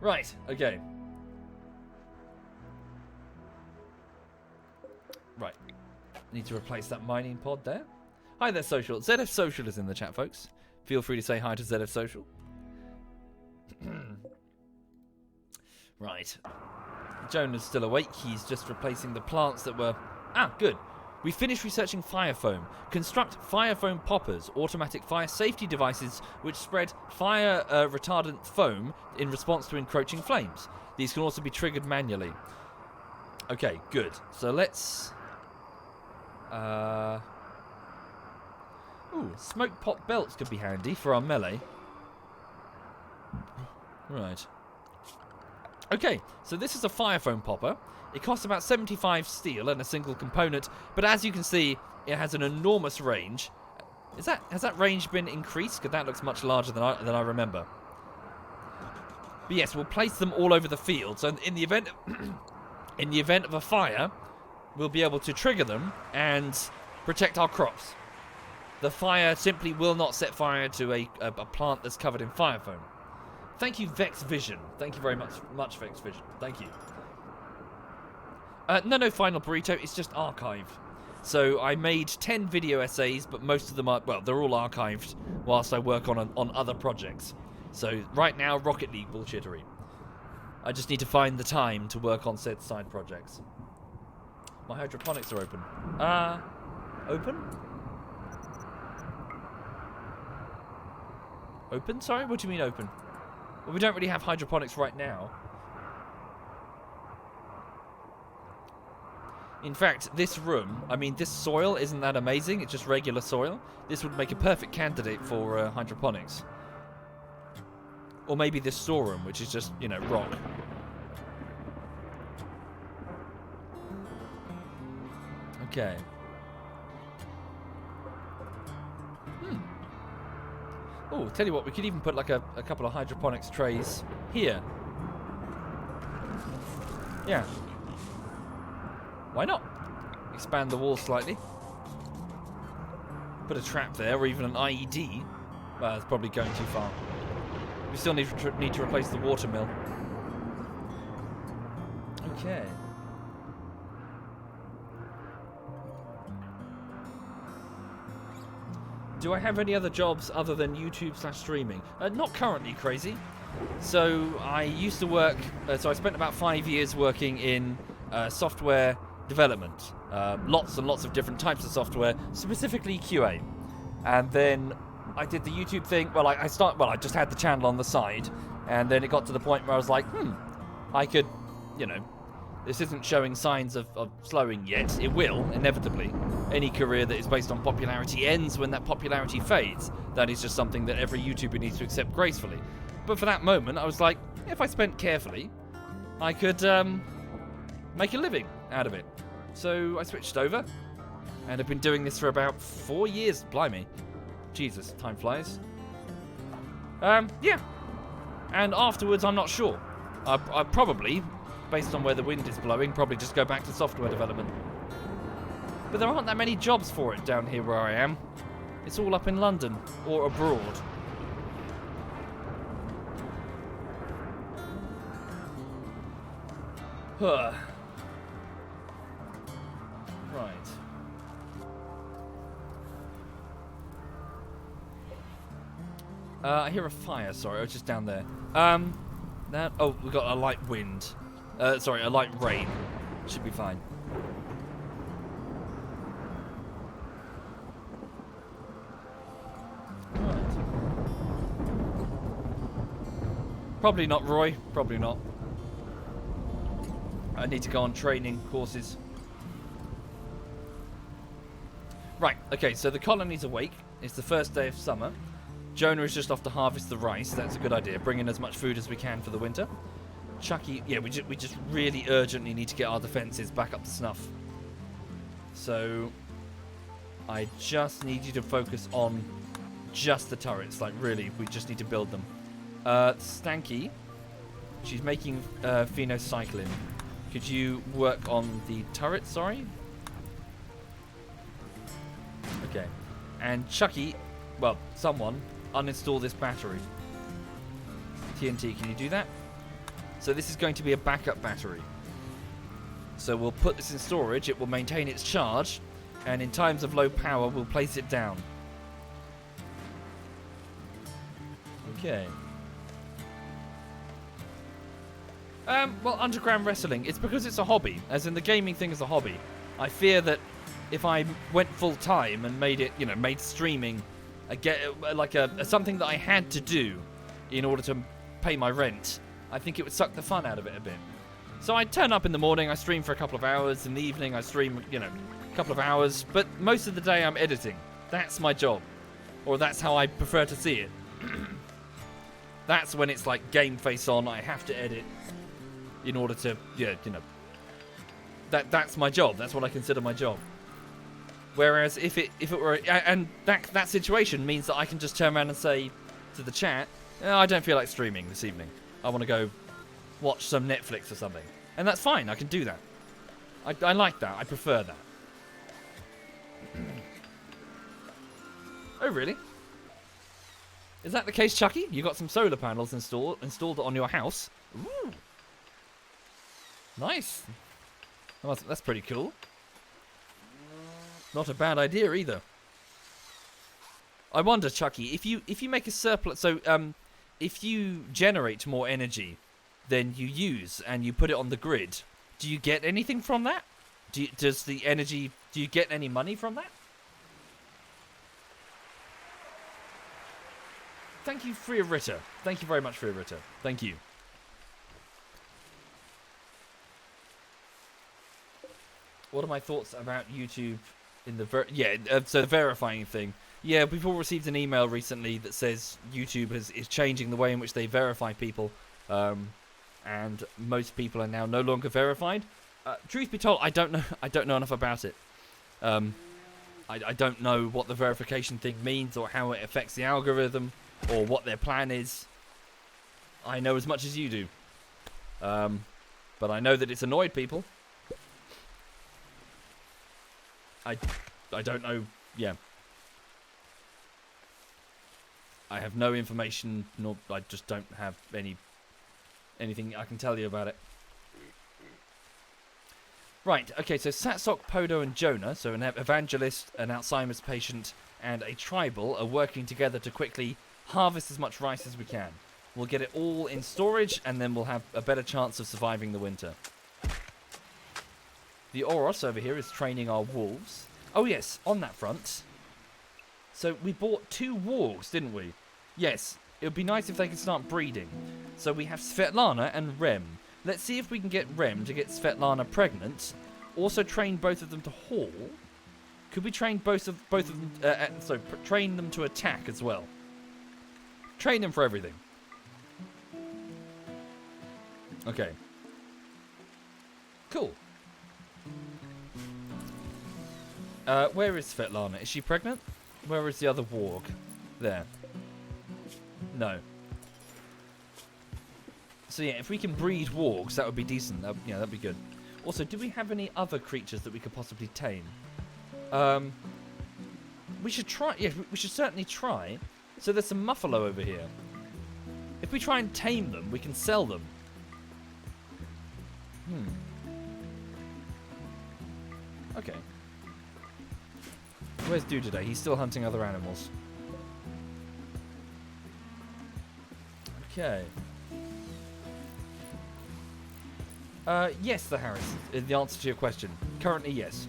Right, okay. Right. Need to replace that mining pod there. Hi there, Social. ZF Social is in the chat, folks. Feel free to say hi to ZF Social. Right. Jonah's still awake. He's just replacing the plants that were... good. We finished researching fire foam. Construct fire foam poppers, automatic fire safety devices which spread fire retardant foam in response to encroaching flames. These can also be triggered manually. Okay, good. So let's... smoke pot belts could be handy for our melee. Right. Okay, so this is a fire foam popper. It costs about 75 steel and a single component, but as you can see, it has an enormous range. Has that range been increased? Because that looks much larger than I remember. But yes, we'll place them all over the field. So in the event of a fire, we'll be able to trigger them and protect our crops. The fire simply will not set fire to a plant that's covered in fire foam. Thank you, Vex Vision. Thank you very much, Vex Vision. Thank you. No, Final Burrito. It's just archive. So I made 10 video essays, but most of them are, well, they're all archived whilst I work on other projects. So right now, Rocket League bullshittery. I just need to find the time to work on said side projects. My hydroponics are open. Open? Open? Sorry? What do you mean open? Well, we don't really have hydroponics right now. In fact, this room, I mean, this soil isn't that amazing. It's just regular soil. This would make a perfect candidate for hydroponics. Or maybe this storeroom, which is just, you know, rock. Okay. Oh, tell you what, we could even put like a couple of hydroponics trays here. Yeah. Why not? Expand the wall slightly. Put a trap there, or even an IED. Well, it's probably going too far. We still need to replace the water mill. Okay. Do I have any other jobs other than YouTube/streaming? Not currently, crazy. So I used to work. So I spent about 5 years working in software development. Lots and lots of different types of software, specifically QA. And then I did the YouTube thing. Well, I just had the channel on the side, and then it got to the point where I was like, I could, you know, this isn't showing signs of slowing yet. It will, inevitably. Any career that is based on popularity ends when that popularity fades. That is just something that every YouTuber needs to accept gracefully. But for that moment, I was like, if I spent carefully, I could make a living out of it. So I switched over, and I've been doing this for about 4 years. Blimey. Jesus, time flies. Yeah. And afterwards, I'm not sure. I probably, based on where the wind is blowing, probably just go back to software development. But there aren't that many jobs for it down here where I am. It's all up in London or abroad. Huh. Right. I hear a fire, sorry, I was just down there. Oh, we got a light wind. Sorry, a light rain. Should be fine. Right. Probably not, Roy. Probably not. I need to go on training courses. Right, okay, so the colony's awake. It's the first day of summer. Jonah is just off to harvest the rice. That's a good idea. Bring in as much food as we can for the winter. Chucky, yeah, we just really urgently need to get our defenses back up to snuff. So I just need you to focus on just the turrets. Like, really, we just need to build them. Stanky, she's making phenocycline. Could you work on the turret, sorry? Okay. And Chucky, well, someone, uninstall this battery. TNT, can you do that? So this is going to be a backup battery. So we'll put this in storage, it will maintain its charge, and in times of low power, we'll place it down. Okay. Well, underground wrestling, it's because it's a hobby, as in the gaming thing is a hobby. I fear that if I went full time and made it, you know, made streaming something that I had to do in order to pay my rent, I think it would suck the fun out of it a bit. So I turn up in the morning, I stream for a couple of hours, in the evening I stream, you know, a couple of hours, but most of the day I'm editing. That's my job. Or that's how I prefer to see it. That's when it's like game face on, I have to edit in order to, yeah, you know, that's my job. That's what I consider my job. Whereas if it were, and that situation means that I can just turn around and say to the chat, oh, I don't feel like streaming this evening. I want to go watch some Netflix or something. And that's fine, I can do that. I like that, I prefer that. Oh, really? Is that the case, Chucky? You got some solar panels installed on your house? Ooh. Nice. Well, that's pretty cool. Not a bad idea either. I wonder, Chucky, if you make a surplus, so if you generate more energy than you use and you put it on the grid, do you get anything from that? Do you get any money from that? Thank you, Freya Ritter. Thank you very much, Freya Ritter. Thank you. What are my thoughts about YouTube in the so the verifying thing? Yeah, we've all received an email recently that says YouTube is changing the way in which they verify people, and most people are now no longer verified. Truth be told, I don't know enough about it. I don't know what the verification thing means or how it affects the algorithm or what their plan is. I know as much as you do, but I know that it's annoyed people. I don't know. Yeah. I have no information, nor I just don't have anything I can tell you about it. Right, okay, so Satsok, Podo, and Jonah, so an evangelist, an Alzheimer's patient, and a tribal are working together to quickly harvest as much rice as we can. We'll get it all in storage, and then we'll have a better chance of surviving the winter. The Oros over here is training our wolves. Oh yes, on that front. So we bought 2 wargs, didn't we? Yes, it would be nice if they could start breeding. So we have Svetlana and Rem. Let's see if we can get Rem to get Svetlana pregnant. Also train both of them to haul. Could we train both of them? Train them to attack as well. Train them for everything. Okay. Cool. Where is Svetlana? Is she pregnant? Where is the other warg? There. No. So yeah, if we can breed wargs, that would be decent. That'd be good. Also, do we have any other creatures that we could possibly tame? We should try. Yeah, we should certainly try. So there's some muffalo over here. If we try and tame them, we can sell them. Okay. Where's Dude today? He's still hunting other animals. Okay. Yes, the Harris is the answer to your question. Currently, yes.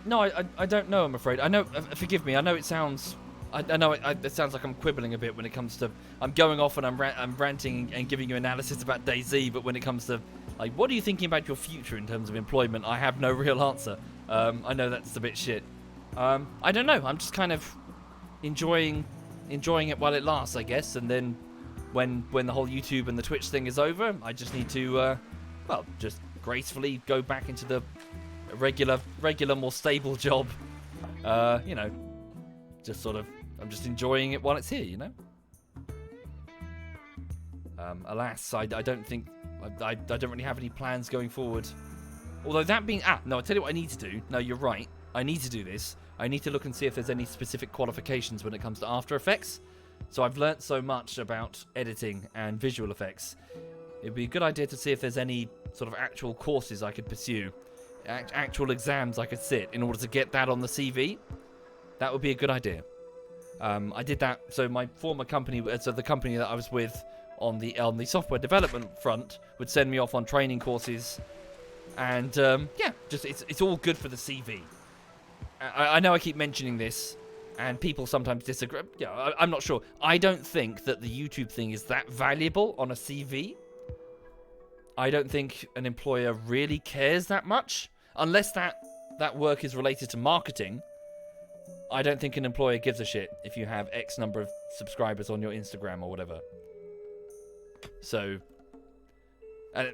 No, I don't know, I'm afraid. I know, forgive me, I know it sounds... I know it sounds like I'm quibbling a bit when it comes to... I'm going off and I'm ranting and giving you analysis about DayZ, but when it comes to... Like, what are you thinking about your future in terms of employment? I have no real answer. I know that's a bit shit. I don't know, I'm just kind of enjoying it while it lasts, I guess, and then when the whole YouTube and the Twitch thing is over, I just need to, just gracefully go back into the regular, more stable job. Just sort of, I'm just enjoying it while it's here, you know? Alas, I don't think, I don't really have any plans going forward. Although that being, no, I'll tell you what I need to do. No, you're right. I need to do this. I need to look and see if there's any specific qualifications when it comes to After Effects. So I've learnt so much about editing and visual effects. It'd be a good idea to see if there's any sort of actual courses I could pursue, actual exams I could sit in order to get that on the CV. That would be a good idea. I did that. So my former company, so the company that I was with on the software development front, would send me off on training courses, and just it's all good for the CV. I know I keep mentioning this, and people sometimes disagree. Yeah, I'm not sure. I don't think that the YouTube thing is that valuable on a CV. I don't think an employer really cares that much, unless that work is related to marketing. I don't think an employer gives a shit if you have X number of subscribers on your Instagram or whatever. So,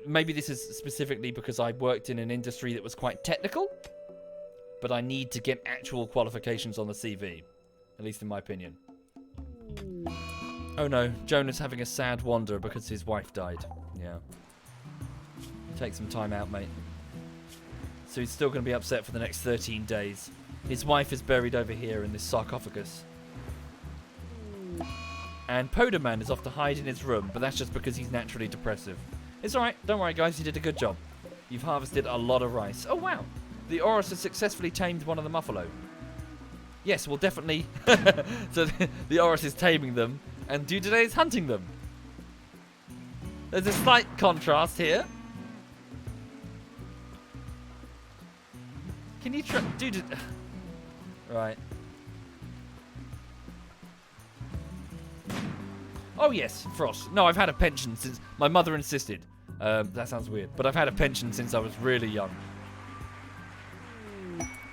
maybe this is specifically because I worked in an industry that was quite technical, but I need to get actual qualifications on the CV, at least in my opinion. Oh no, Jonah's having a sad wander because his wife died. Yeah. Take some time out, mate. So he's still going to be upset for the next 13 days. His wife is buried over here in this sarcophagus. And Poderman is off to hide in his room, but that's just because he's naturally depressive. It's alright, don't worry guys, you did a good job. You've harvested a lot of rice. Oh wow, The Oris has successfully tamed one of the Muffalo. Yes, well, definitely. So the Oris is taming them, and Dudeday is hunting them. There's a slight contrast here. Can you try... Dude... Right. Oh, yes, Frost. No, I've had a pension since... My mother insisted. That sounds weird. But I've had a pension since I was really young.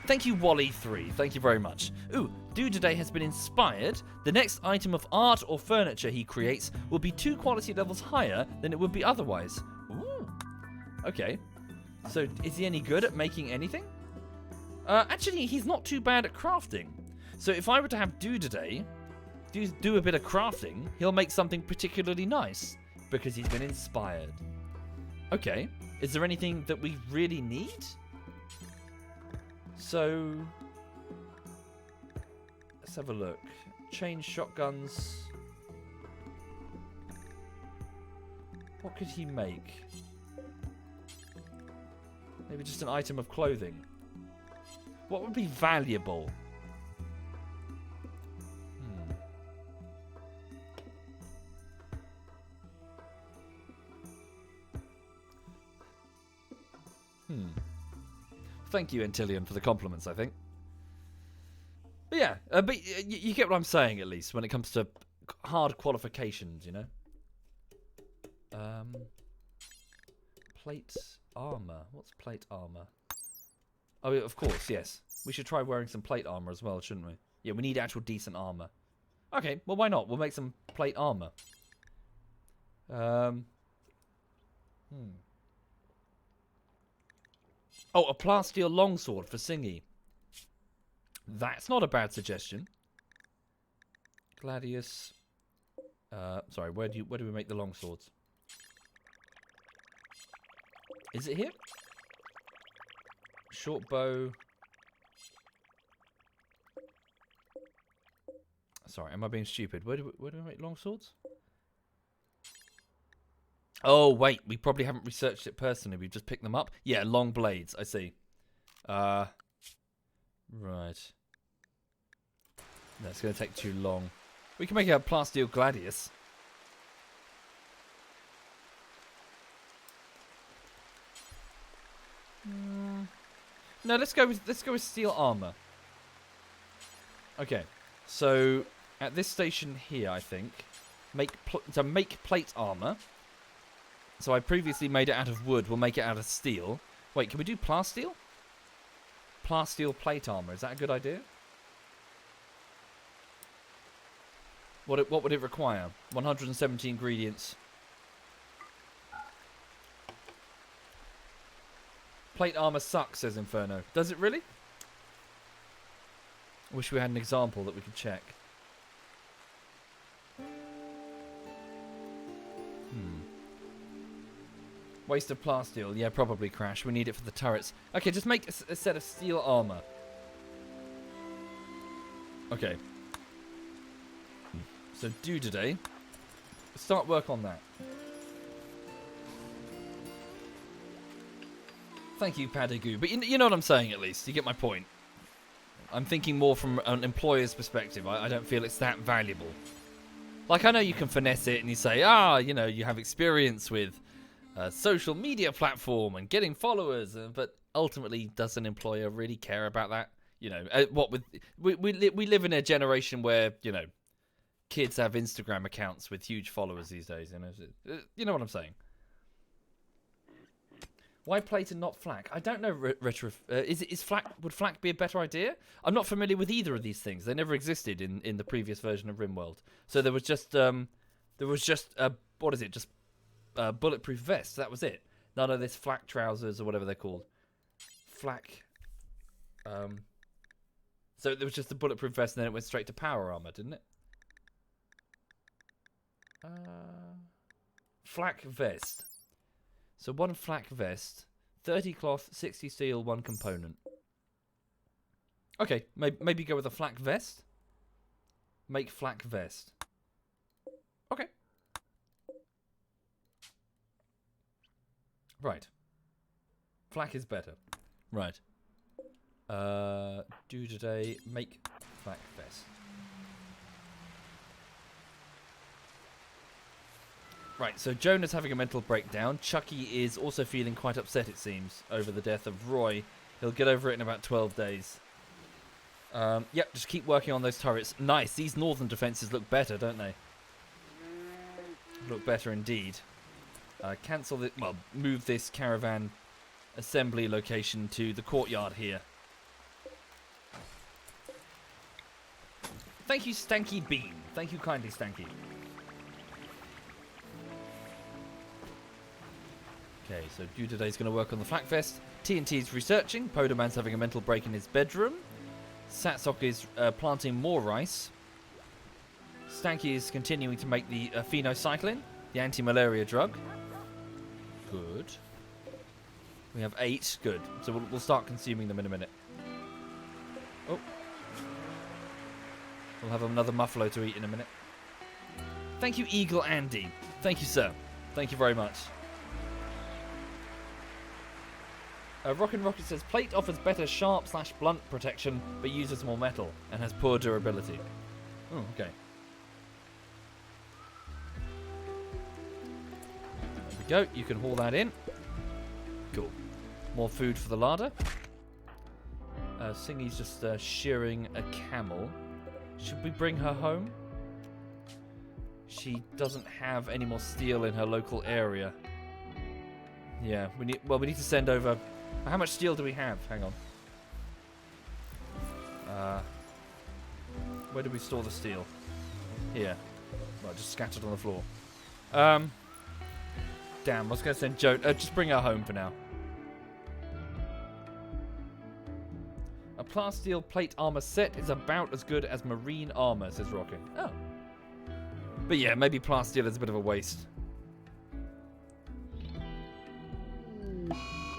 Thank you, Wally3. Thank you very much. Ooh, Dudeday has been inspired. The next item of art or furniture he creates will be 2 quality levels higher than it would be otherwise. Ooh. Okay. So, is he any good at making anything? Actually, he's not too bad at crafting. So, if I were to have Dudeday do a bit of crafting, he'll make something particularly nice because he's been inspired. Okay. Is there anything that we really need? So, let's have a look. Chain shotguns. What could he make? Maybe just an item of clothing. What would be valuable? Thank you, Antillion, for the compliments, I think. But yeah, but you get what I'm saying, at least, when it comes to hard qualifications, you know? Plate armor. What's plate armor? Oh, of course, yes. We should try wearing some plate armor as well, shouldn't we? Yeah, we need actual decent armor. Okay, well, why not? We'll make some plate armor. Oh, a plasteel longsword for Singy. That's not a bad suggestion. Gladius. Sorry, where do we make the longswords? Is it here? Short bow. Sorry, am I being stupid? Where do we make longswords? Oh, wait, we probably haven't researched it personally. We've just picked them up. Yeah, long blades, I see. Right. That's going to take too long. We can make a plasteel gladius. No, let's go with steel armor. Okay, so at this station here, I think, make plate armor. So I previously made it out of wood. We'll make it out of steel. Wait, can we do plasteel? Plasteel plate armor. Is that a good idea? What would it require? 170 ingredients. Plate armor sucks, says Inferno. Does it really? Wish we had an example that we could check. Waste of plasteel. Yeah, probably, Crash. We need it for the turrets. Okay, just make a set of steel armor. Okay. So, Dudeday. Start work on that. Thank you, Padagoo. But you know what I'm saying, at least. You get my point. I'm thinking more from an employer's perspective. I don't feel it's that valuable. Like, I know you can finesse it and you say, you know, you have experience with social media platform and getting followers, but ultimately, does an employer really care about that? You know, we live in a generation where, you know, kids have Instagram accounts with huge followers these days. You know what I'm saying? Why plate and not flak? I don't know. Would flak be a better idea? I'm not familiar with either of these things. They never existed in the previous version of RimWorld. So there was just what is it? Just bulletproof vest. That was it. None of this flak trousers or whatever they're called. Flak. So there was just the bulletproof vest, and then it went straight to power armor, didn't it? Flak vest. So 1 flak vest, 30 cloth, 60 steel, 1 component. Okay, maybe go with a flak vest. Make flak vest. Okay. Right. Flak is better. Right. Do today, make flak vest. Right, so Jonah's having a mental breakdown. Chucky is also feeling quite upset, it seems, over the death of Roy. He'll get over it in about 12 days. Yep, just keep working on those turrets. Nice, these northern defences look better, don't they? Look better indeed. Cancel it, well, move this caravan assembly location to the courtyard here. Thank you, Stanky Bean. Thank you kindly, Stanky. Okay, so Dudaday's going to work on the flak vest. TNT's researching. Podoman's having a mental break in his bedroom. Satsok is planting more rice. Stanky is continuing to make the phenocycline, the anti-malaria drug. Good. We have 8. Good. So we'll start consuming them in a minute. Oh. We'll have another muffalo to eat in a minute. Thank you, Eagle Andy. Thank you, sir. Thank you very much. Rockin' Rocket says, plate offers better sharp/blunt protection, but uses more metal, and has poor durability. Oh, okay. There we go, you can haul that in. Cool. More food for the larder. Singy's just shearing a camel. Should we bring her home? She doesn't have any more steel in her local area. Yeah, we need to send over... How much steel do we have? Hang on. Where do we store the steel? Here. Well, just scattered on the floor. Damn, I was going to send Joe... just bring her home for now. A plasteel plate armor set is about as good as marine armor, says Rocket. Oh. But yeah, maybe plasteel is a bit of a waste.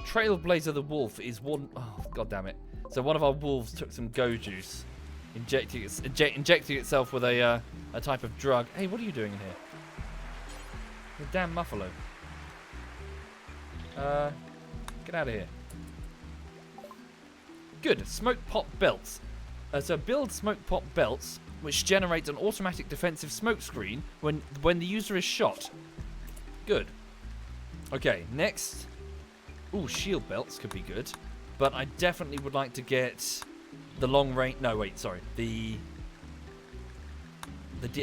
Trailblazer the Wolf is one... Oh, god damn it. So one of our wolves took some go juice, injecting itself with a type of drug. Hey, what are you doing in here? The damn muffalo. Get out of here. Good. Smoke pop belts. So build smoke pop belts, which generate an automatic defensive smoke screen when the user is shot. Good. Okay, next... Ooh, shield belts could be good. But I definitely would like to get the long range... No, wait, sorry.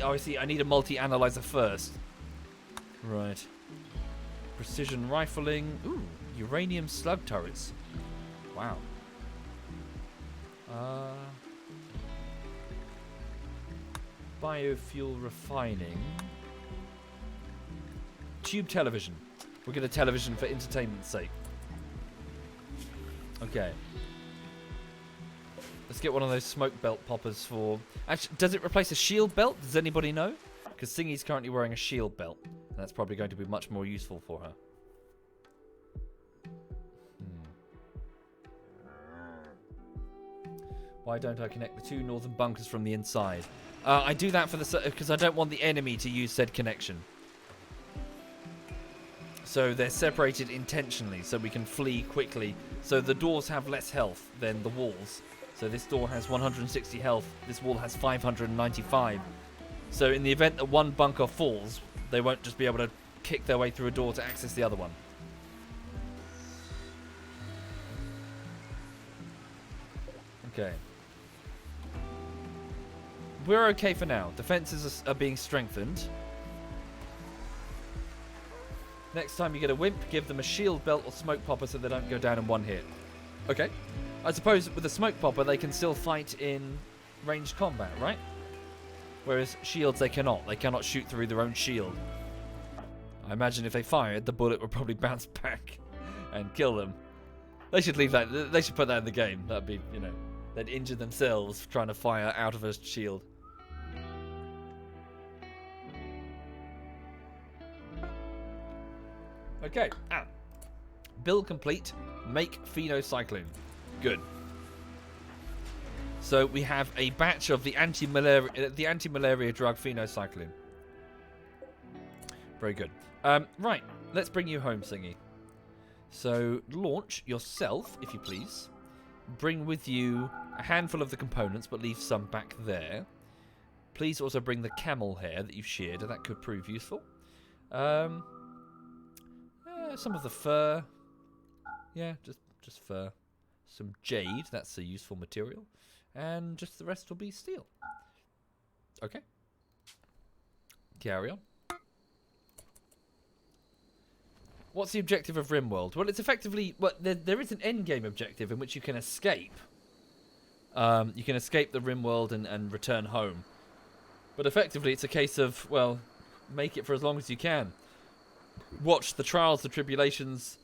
Oh, I see. I need a multi-analyzer first. Right. Precision rifling. Ooh, uranium slug turrets. Wow. Biofuel refining. Tube television. We'll get a television for entertainment's sake. Okay. Let's get one of those smoke belt poppers for... Actually, does it replace a shield belt? Does anybody know? Because Singy's currently wearing a shield belt. And that's probably going to be much more useful for her. Why don't I connect the 2 northern bunkers from the inside? I do that for because I don't want the enemy to use said connection. So they're separated intentionally so we can flee quickly. So the doors have less health than the walls. So this door has 160 health. This wall has 595. So in the event that one bunker falls, they won't just be able to kick their way through a door to access the other one. Okay. We're okay for now. Defenses are being strengthened. Next time you get a wimp, give them a shield belt or smoke popper so they don't go down in one hit. Okay. I suppose with a smoke popper they can still fight in ranged combat, right? Whereas shields they cannot. They cannot shoot through their own shield. I imagine if they fired, the bullet would probably bounce back and kill them. They should leave that. They should put that in the game. That'd be, you know, they'd injure themselves trying to fire out of a shield. Okay. Build complete. Make phenocycline. Good. So we have a batch of the anti-malaria drug phenocycline. Very good. Right. Let's bring you home, Singy. So launch yourself, if you please. bring with you a handful of the components, but leave some back there. Please also bring the camel hair that you've sheared, and that could prove useful. Some of the fur. Yeah, just fur. Some jade, that's a useful material. And just the rest will be steel. Okay. Carry on. What's the objective of RimWorld? Well, it's effectively... Well, there is an endgame objective in which you can escape. You can escape the RimWorld and return home. But effectively, it's a case of, well, make it for as long as you can. Watch the trials, the tribulations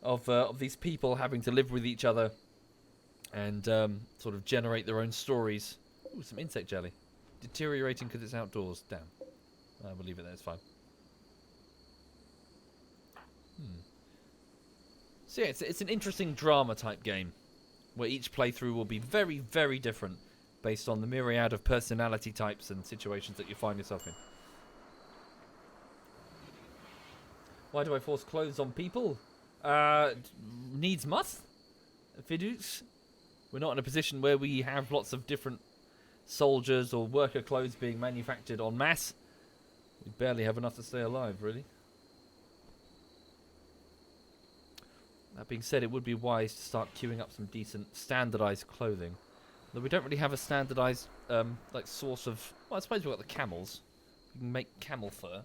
of these people having to live with each other and sort of generate their own stories. Ooh, some insect jelly. Deteriorating because it's outdoors. Damn. We'll leave it there, it's fine. So yeah, it's an interesting drama type game where each playthrough will be very, very different based on the myriad of personality types and situations that you find yourself in. Why do I force clothes on people? Needs must. Fiduce. We're not in a position where we have lots of different soldiers or worker clothes being manufactured en masse. We barely have enough to stay alive, really. That being said, it would be wise to start queuing up some decent standardized clothing. Though we don't really have a standardized like source of... Well, I suppose we've got the camels. We can make camel fur.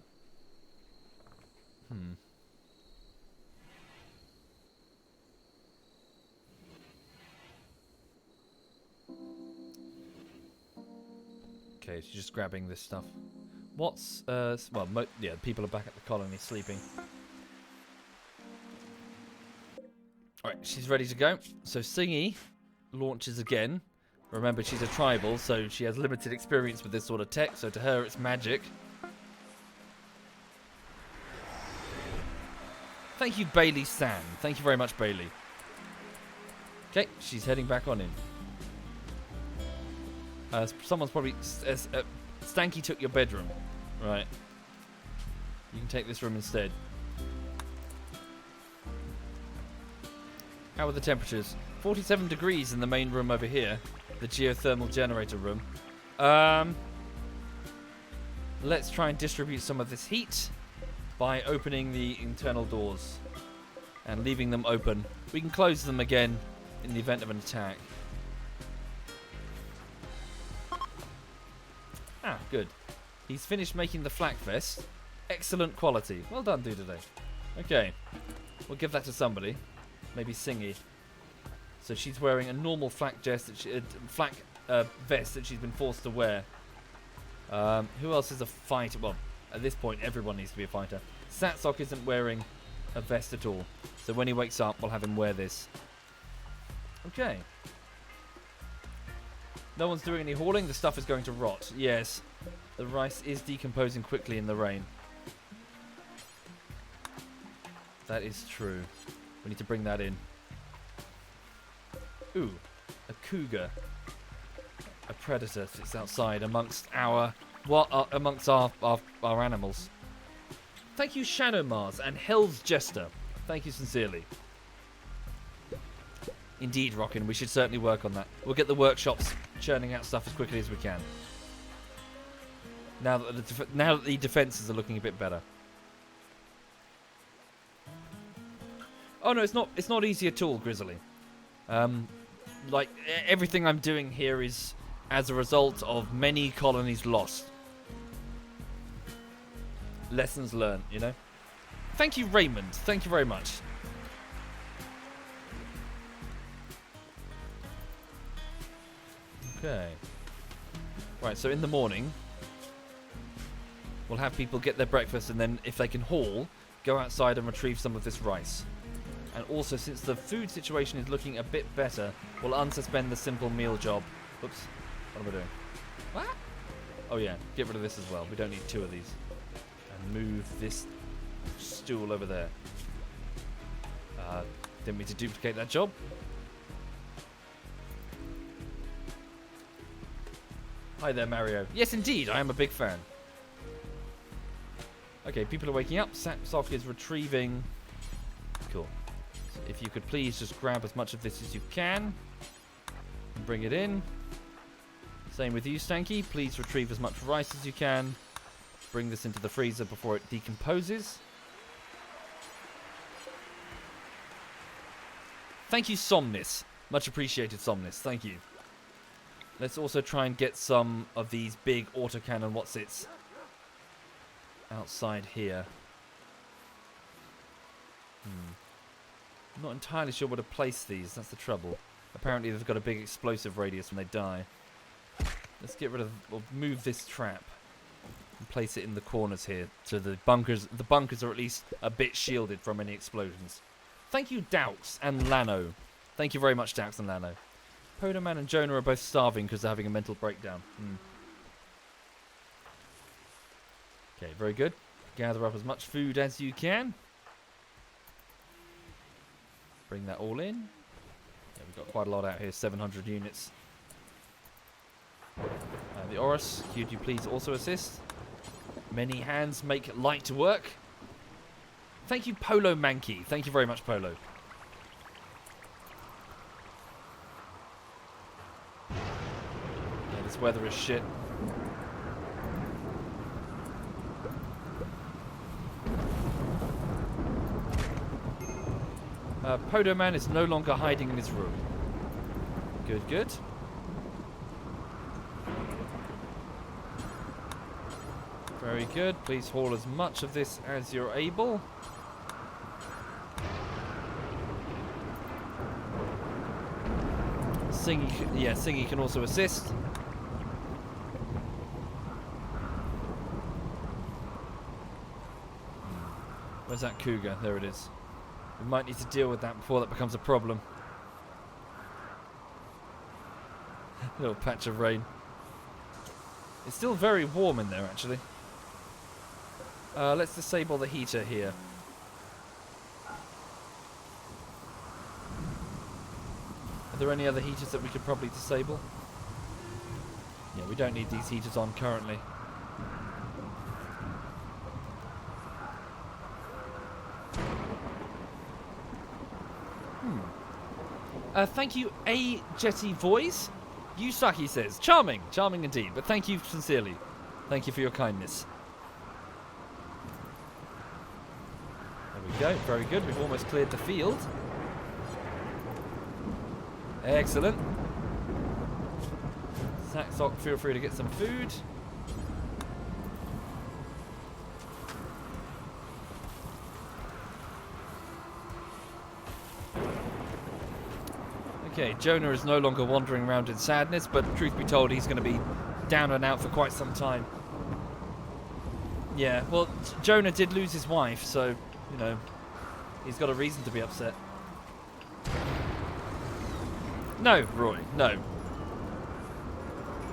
Okay, she's just grabbing this stuff. What's... well, yeah, people are back at the colony sleeping. Alright, she's ready to go. So Singy launches again. Remember, she's a tribal, so she has limited experience with this sort of tech, so to her it's magic. Thank you, Bailey San. Thank you very much, Bailey. Okay, she's heading back on in. Someone's probably... Stanky took your bedroom. Right. You can take this room instead. How are the temperatures? 47 degrees in the main room over here. The geothermal generator room. Let's try and distribute some of this heat by opening the internal doors and leaving them open. We can close them again in the event of an attack. Ah, good. He's finished making the flak vest. Excellent quality. Well done, dude, today. Okay. We'll give that to somebody. Maybe Singy. So she's wearing a normal flak vest that she's been forced to wear. Who else is a fighter? Well, at this point, everyone needs to be a fighter. Satsok isn't wearing a vest at all. So when he wakes up, we'll have him wear this. Okay. No one's doing any hauling. The stuff is going to rot. Yes. The rice is decomposing quickly in the rain. That is true. We need to bring that in. Ooh. A cougar. A predator sits outside amongst our animals. Thank you, Shadow Mars and Hell's Jester. Thank you sincerely. Indeed, Rockin', we should certainly work on that. We'll get the workshops churning out stuff as quickly as we can. Now that the defenses are looking a bit better. Oh no, it's not easy at all, Grizzly. Like everything I'm doing here is as a result of many colonies lost. Lessons learned, you know. Thank you, Raymond. Thank you very much. Okay. Right, so in the morning, we'll have people get their breakfast, and then if they can haul, go outside and retrieve some of this rice. And also, since the food situation is looking a bit better, we'll unsuspend the simple meal job. Oops. What am I doing? What? Oh yeah, get rid of this as well. We don't need two of these. And move this stool over there. Didn't mean to duplicate that job. Hi there, Mario. Yes, indeed, I am a big fan. Okay, people are waking up. Sapsock is retrieving... Cool. So if you could please just grab as much of this as you can and bring it in. Same with you, Stanky. Please retrieve as much rice as you can. Bring this into the freezer before it decomposes. Thank you, Somnis. Much appreciated, Somnis. Thank you. Let's also try and get some of these big autocannon what's-its outside here. I'm not entirely sure where to place these. That's the trouble. Apparently they've got a big explosive radius when they die. Let's get rid of, or move this trap and place it in the corners here, so the bunkers are at least a bit shielded from any explosions. Thank you, Daux and Lano. Thank you very much, Daux and Lano. Podoman and Jonah are both starving because they're having a mental breakdown. Okay, very good. Gather up as much food as you can. Bring that all in. Yeah, we've got quite a lot out here, 700 units. The Oris, could you please also assist? Many hands make light work. Thank you, Polo Mankey. Thank you very much, Polo. Yeah, this weather is shit. Podoman is no longer hiding in his room. Good, good. Very good. Please haul as much of this as you're able. Singy can also assist. Where's that cougar? There it is. We might need to deal with that before that becomes a problem. Little patch of rain. It's still very warm in there, actually. Let's disable the heater here. Are there any other heaters that we could probably disable? Yeah, we don't need these heaters on currently. Thank you, A Jetty Voice. Yusaki says, charming, charming indeed, but thank you sincerely. Thank you for your kindness. There we go, very good. We've almost cleared the field. Excellent. Saxock, feel free to get some food. Okay, Jonah is no longer wandering around in sadness, but truth be told, he's going to be down and out for quite some time. Yeah, well, Jonah did lose his wife, so, you know, he's got a reason to be upset. No, Roy, no.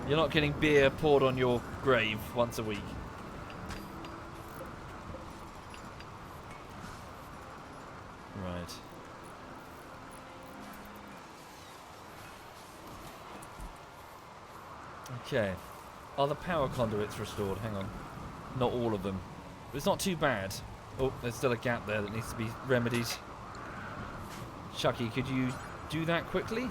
You're not getting beer poured on your grave once a week. Right. Okay. Are the power conduits restored? Hang on. Not all of them. But it's not too bad. Oh, there's still a gap there that needs to be remedied. Chucky, could you do that quickly?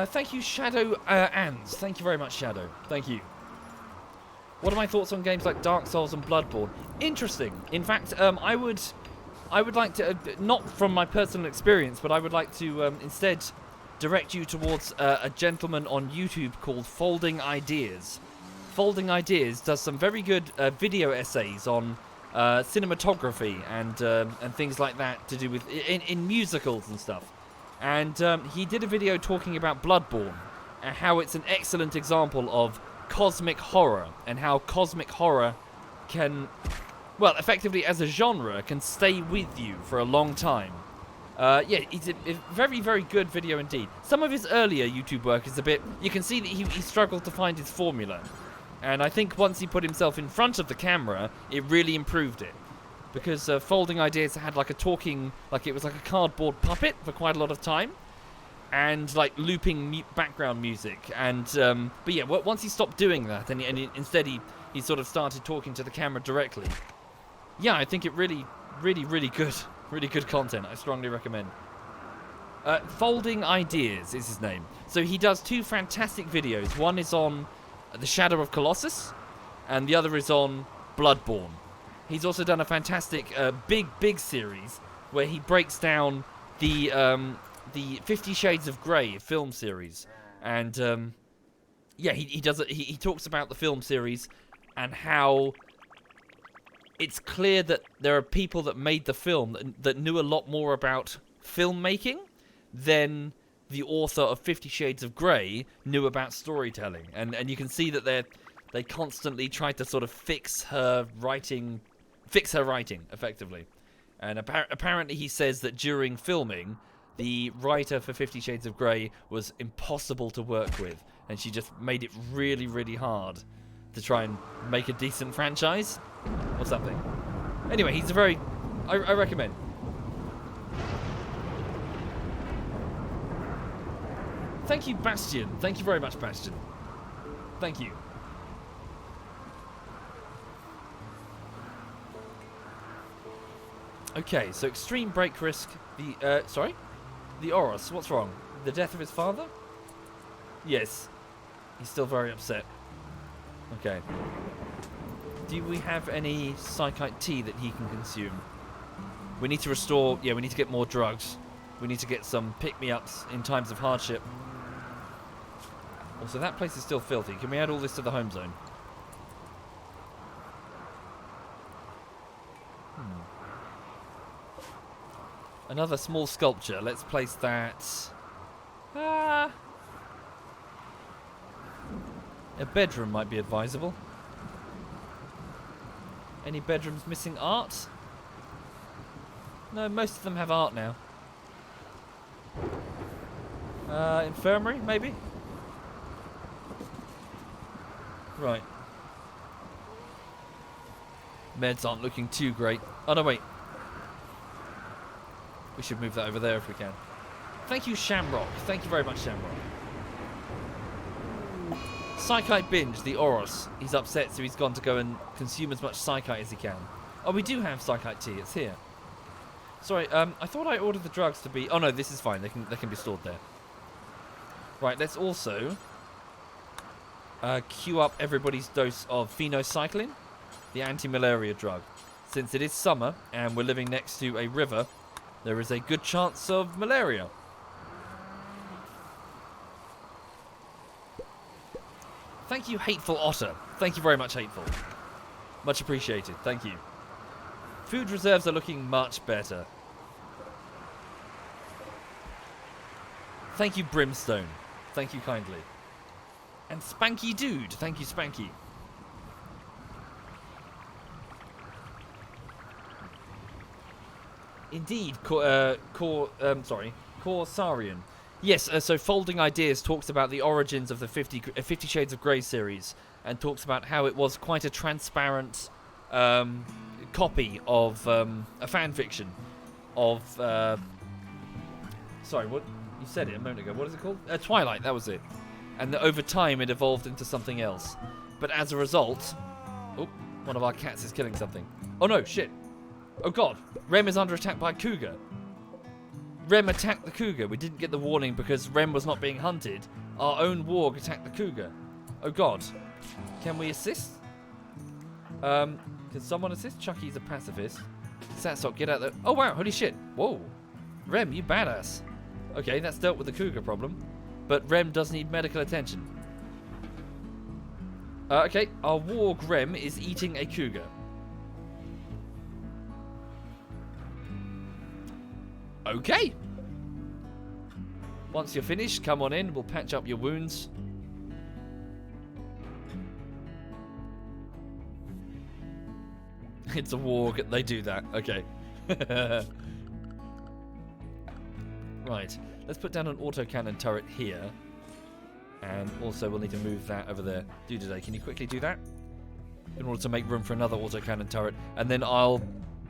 Thank you, Shadow Ans. Thank you very much, Shadow. Thank you. What are my thoughts on games like Dark Souls and Bloodborne? Interesting. In fact, I would like to, not from my personal experience, but I would like to instead direct you towards a gentleman on YouTube called Folding Ideas. Folding Ideas does some very good video essays on cinematography and things like that to do with in musicals and stuff. And he did a video talking about Bloodborne and how it's an excellent example of cosmic horror and how cosmic horror can, well, effectively as a genre, can stay with you for a long time. Yeah, it's a very, very good video indeed. Some of his earlier YouTube work is a bit, you can see that he struggled to find his formula. And I think once he put himself in front of the camera, it really improved it. Because Folding Ideas had like a talking, like it was like a cardboard puppet for quite a lot of time. And like looping background music. And, but yeah, once he stopped doing that, and instead he he sort of started talking to the camera directly. Yeah, I think it really good. Really good content. I strongly recommend. Folding Ideas is his name. So he does 2 fantastic videos. One is on The Shadow of Colossus, and the other is on Bloodborne. He's also done a fantastic big series where he breaks down the 50 Shades of Grey film series. And yeah, he does it. He talks about the film series and how it's clear that there are people that made the film that knew a lot more about filmmaking than the author of 50 Shades of Grey knew about storytelling. And you can see that they constantly try to sort of fix her writing effectively. And apparently he says that during filming, the writer for 50 Shades of Grey was impossible to work with, and she just made it really hard to try and make a decent franchise or something. Anyway, he's a very... I recommend. Thank you, Bastion. Thank you very much, Bastion. Thank you. Okay, so extreme break risk. The Oros. What's wrong? The death of his father? Yes. He's still very upset. Okay. Do we have any psychite tea that he can consume? We need to restore... Yeah, we need to get more drugs. We need to get some pick-me-ups in times of hardship. Also, that place is still filthy. Can we add all this to the home zone? Another small sculpture. Let's place that... A bedroom might be advisable. Any bedrooms missing art? No, most of them have art now. Infirmary, maybe? Right. Meds aren't looking too great. Oh, no, wait. We should move that over there if we can. Thank you, Shamrock. Thank you very much, Shamrock. Psychite Binge, the Oros. He's upset, so he's gone to go and consume as much Psychite as he can. Oh, we do have Psychite tea. It's here. Sorry, I thought I ordered the drugs to be... Oh, no, this is fine. They can be stored there. Right, let's also queue up everybody's dose of phenocycline, the anti-malaria drug. Since it is summer and we're living next to a river, there is a good chance of malaria. Thank you, Hateful Otter. Thank you very much, Hateful. Much appreciated. Thank you. Food reserves are looking much better. Thank you, Brimstone. Thank you kindly. And Spanky Dude. Thank you, Spanky. Indeed, Corsarian. Yes, so Folding Ideas talks about the origins of the 50 Shades of Grey series, and talks about how it was quite a transparent copy of a fan fiction of... sorry, what? You said it a moment ago. What is it called? Twilight, that was it. And that over time it evolved into something else. But as a result... Oh, one of our cats is killing something. Oh no, shit. Oh god, Rem is under attack by a cougar. Rem attacked the cougar. We didn't get the warning because Rem was not being hunted. Our own warg attacked the cougar. Oh god. Can we assist? Can someone assist? Chucky's a pacifist. Satsok, get out there. Oh wow, holy shit. Whoa. Rem, you badass. Okay, that's dealt with the cougar problem. But Rem does need medical attention. Okay, our warg Rem is eating a cougar. Okay. Once you're finished, come on in. We'll patch up your wounds. It's a warg. They do that. Okay. Right. Let's put down an autocannon turret here. And also we'll need to move that over there. Today, can you quickly do that? In order to make room for another autocannon turret. And then I'll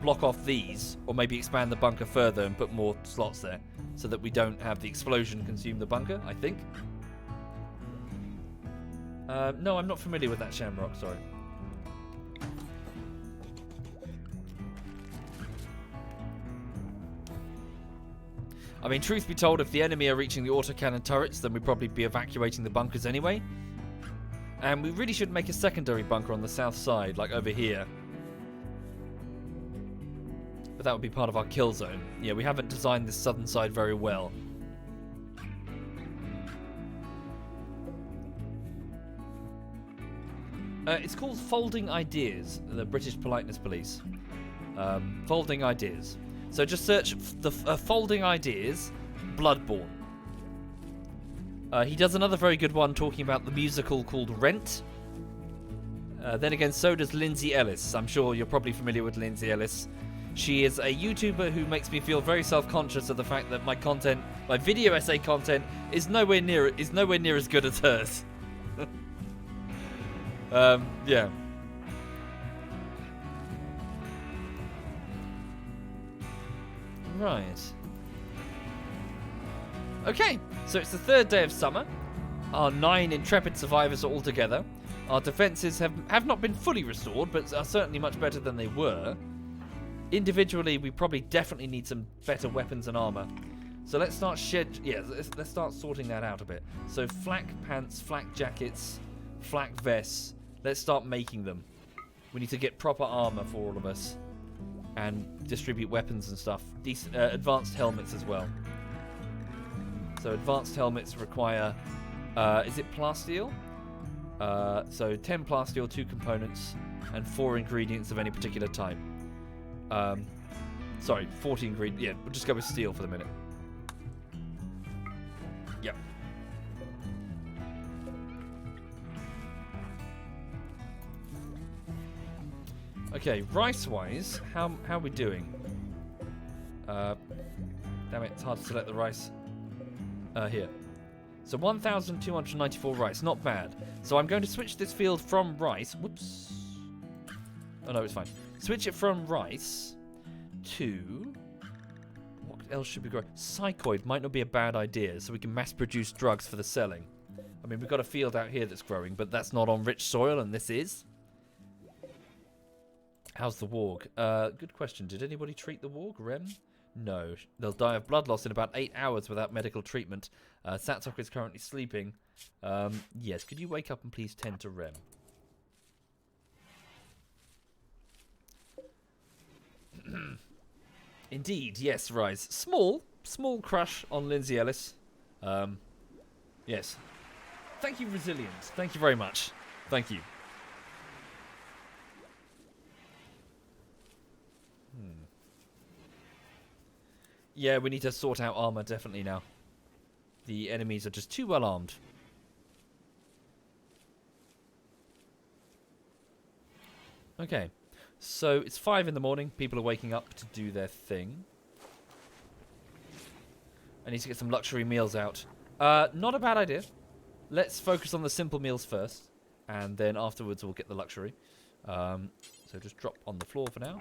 block off these, or maybe expand the bunker further and put more slots there, so that we don't have the explosion consume the bunker, I think. No, I'm not familiar with that Shamrock, sorry. I mean, truth be told, if the enemy are reaching the autocannon turrets, then we'd probably be evacuating the bunkers anyway. And we really should make a secondary bunker on the south side, like over here. But that would be part of our kill zone. Yeah, we haven't designed this southern side very well. It's called Folding Ideas, the British Politeness Police. Folding Ideas. So just search the Folding Ideas, Bloodborne. He does another very good one talking about the musical called Rent. Then again, so does Lindsay Ellis. I'm sure you're probably familiar with Lindsay Ellis. She is a YouTuber who makes me feel very self-conscious of the fact that my content, my video essay content, is nowhere near as good as hers. Yeah. Right. Okay, so it's the third day of summer. Our 9 intrepid survivors are all together. Our defences have not been fully restored, but are certainly much better than they were. Individually, we probably definitely need some better weapons and armour. So let's start let's start sorting that out a bit. So flak pants, flak jackets, flak vests. Let's start making them. We need to get proper armour for all of us. And distribute weapons and stuff. Decent, advanced helmets as well. So advanced helmets require, is it plasteel? So 10 plasteel, 2 components, and 4 ingredients of any particular type. Sorry, 40 ingredients. Yeah, we'll just go with steel for the minute. Yep. Okay, rice-wise, how are we doing? Damn it, it's hard to select the rice. Here. So 1,294 rice, not bad. So I'm going to switch this field from rice. Whoops. Oh no, it's fine. Switch it from rice to... What else should we grow? Psychoid might not be a bad idea, so we can mass produce drugs for the selling. I mean, we've got a field out here that's growing, but that's not on rich soil, and this is. How's the warg? Good question. Did anybody treat the warg? Rem? No. They'll die of blood loss in about 8 hours without medical treatment. Satsok is currently sleeping. Yes, could you wake up and please tend to Rem? Indeed, yes, Rise. Small crush on Lindsay Ellis. Yes. Thank you, Resilient. Thank you very much. Thank you. Yeah, we need to sort out armor definitely now. The enemies are just too well armed. Okay, so it's 5 in the morning. People are waking up to do their thing. I need to get some luxury meals out. Not a bad idea. Let's focus on the simple meals first, and then afterwards we'll get the luxury. So just drop on the floor for now.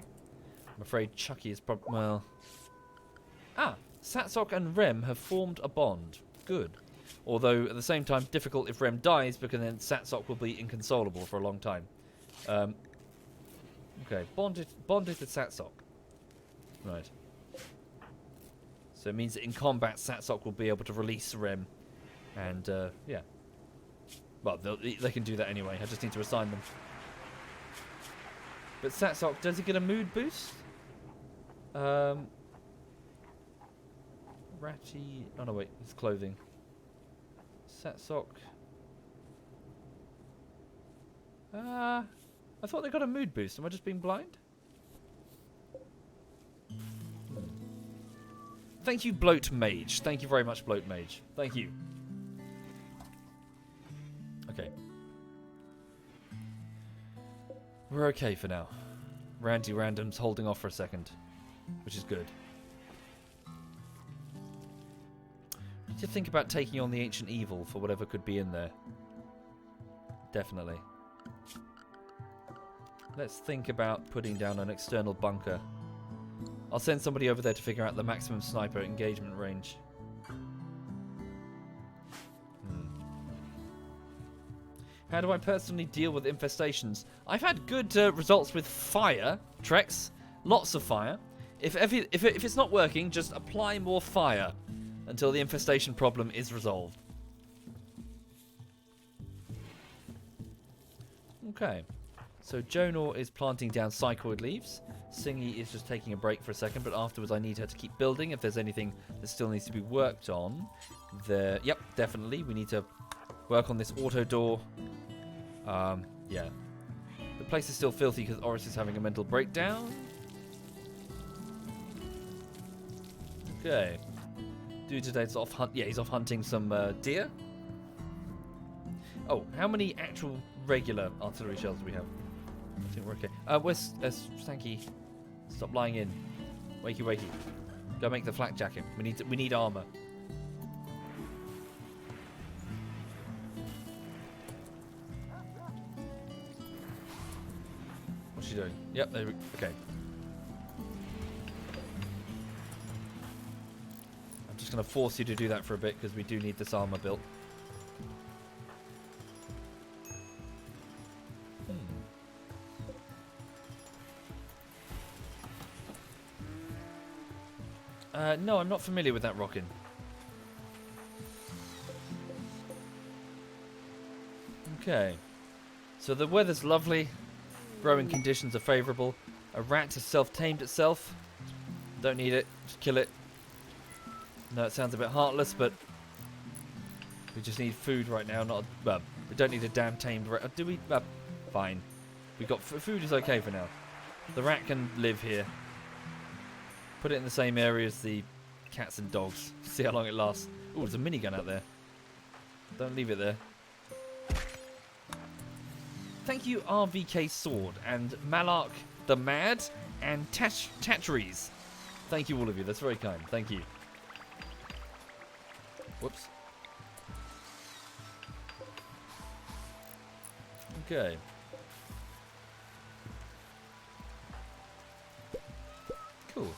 I'm afraid Chucky is probably... well... Ah, Satsok and Rem have formed a bond. Good. Although, at the same time, difficult if Rem dies, because then Satsok will be inconsolable for a long time. Okay, bonded to Satsok. Right. So it means that in combat, Satsok will be able to release Rem. And, yeah. Well, they can do that anyway. I just need to assign them. But Satsok, does he get a mood boost? Ratty... oh no, wait. It's clothing. Satsok. I thought they got a mood boost. Am I just being blind? Thank you, Bloat Mage. Thank you very much, Bloat Mage. Thank you. Okay. We're okay for now. Randy Random's holding off for a second, which is good. Need to think about taking on the ancient evil for whatever could be in there. Definitely. Let's think about putting down an external bunker. I'll send somebody over there to figure out the maximum sniper engagement range. How do I personally deal with infestations? I've had good results with fire, Trex. Lots of fire. If it's not working, just apply more fire. until the infestation problem is resolved. Okay. So Jonor is planting down psychoid leaves. Singy is just taking a break for a second, but afterwards I need her to keep building. If there's anything that still needs to be worked on, there. Yep, definitely. We need to work on this auto door. Yeah. The place is still filthy because Oris is having a mental breakdown. Okay. Dude today's off hunt. Yeah, he's off hunting some deer. Oh, how many actual regular artillery shells do we have? I think we're okay. Where's Stanky? Stop lying in. Wakey, wakey. Go make the flak jacket. We need armor. What's she doing? Yep, there we okay. I'm just going to force you to do that for a bit because we do need this armor built. No, I'm not familiar with that rockin'. Okay. So the weather's lovely. Growing conditions are favourable. A rat has self-tamed itself. Don't need it. Just kill it. No, it sounds a bit heartless, but we just need food right now. Not well, we don't need a damn tamed rat. Do we? Fine. We got food is okay for now. The rat can live here. Put it in the same area as the cats and dogs. See how long it lasts. Oh, there's a minigun out there. Don't leave it there. Thank you, RVK Sword, and Malark the Mad, and Tatcheries. Thank you, all of you. That's very kind. Thank you. Whoops. Okay. Cool.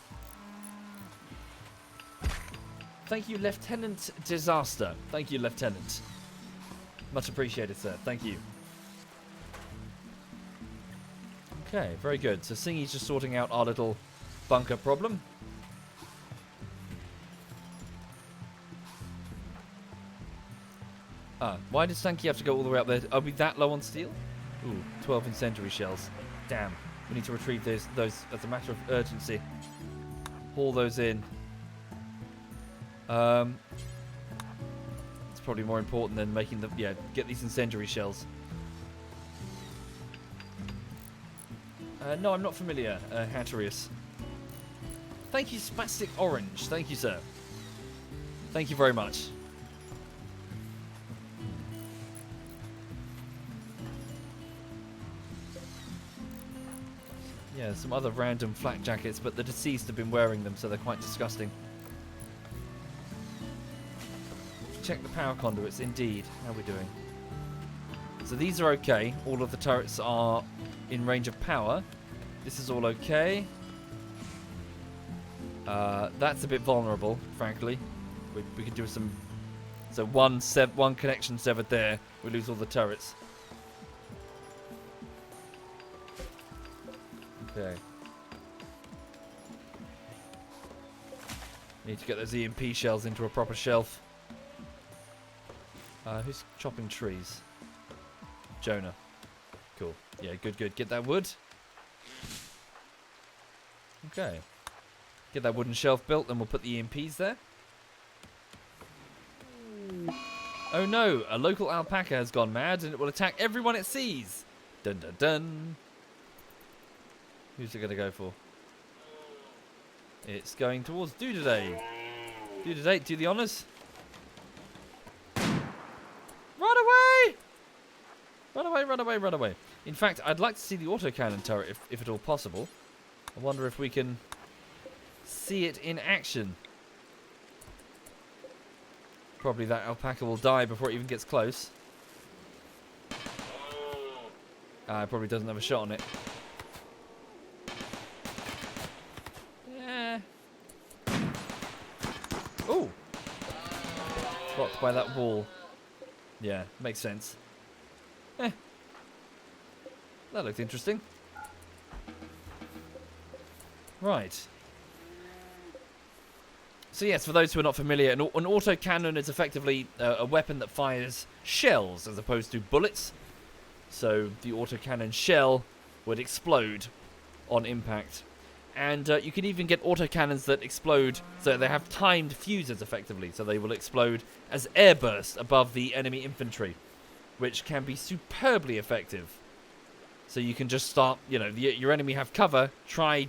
Thank you, Lieutenant Disaster. Thank you, Lieutenant. Much appreciated, sir. Thank you. Okay, very good. So Singy's just sorting out our little bunker problem. Why did Stanky have to go all the way up there? Are we that low on steel? Ooh, 12 incendiary shells. Damn. We need to retrieve those as a matter of urgency. Haul those in. It's probably more important than making the... Yeah, get these incendiary shells. No, I'm not familiar, Hatterius. Thank you, Spastic Orange. Thank you, sir. Thank you very much. Yeah, some other random flak jackets, but the deceased have been wearing them, so they're quite disgusting. Check the power conduits, indeed. How are we doing? So these are okay. All of the turrets are in range of power. This is all okay. That's a bit vulnerable, frankly. We could do some... So one connection severed there. We lose all the turrets. Okay. Need to get those EMP shells into a proper shelf. Who's chopping trees? Jonah. Cool. Yeah, good. Get that wood. Okay. Get that wooden shelf built, and we'll put the EMPs there. Oh no! A local alpaca has gone mad, and it will attack everyone it sees! Dun dun dun! Who's it going to go for? It's going towards Dudaday. Dudaday, do the honours. Run away! Run away, run away, run away. In fact, I'd like to see the autocannon turret if at all possible. I wonder if we can see it in action. Probably that alpaca will die before it even gets close. It probably doesn't have a shot on it. Yeah. Ooh! Blocked by that wall. Yeah, makes sense. That looked interesting. Right. So yes, for those who are not familiar, an autocannon is effectively a weapon that fires shells as opposed to bullets. So the autocannon shell would explode on impact. And you can even get autocannons that explode, so they have timed fuses effectively, so they will explode as airburst above the enemy infantry, which can be superbly effective. So you can just start, your enemy have cover, try,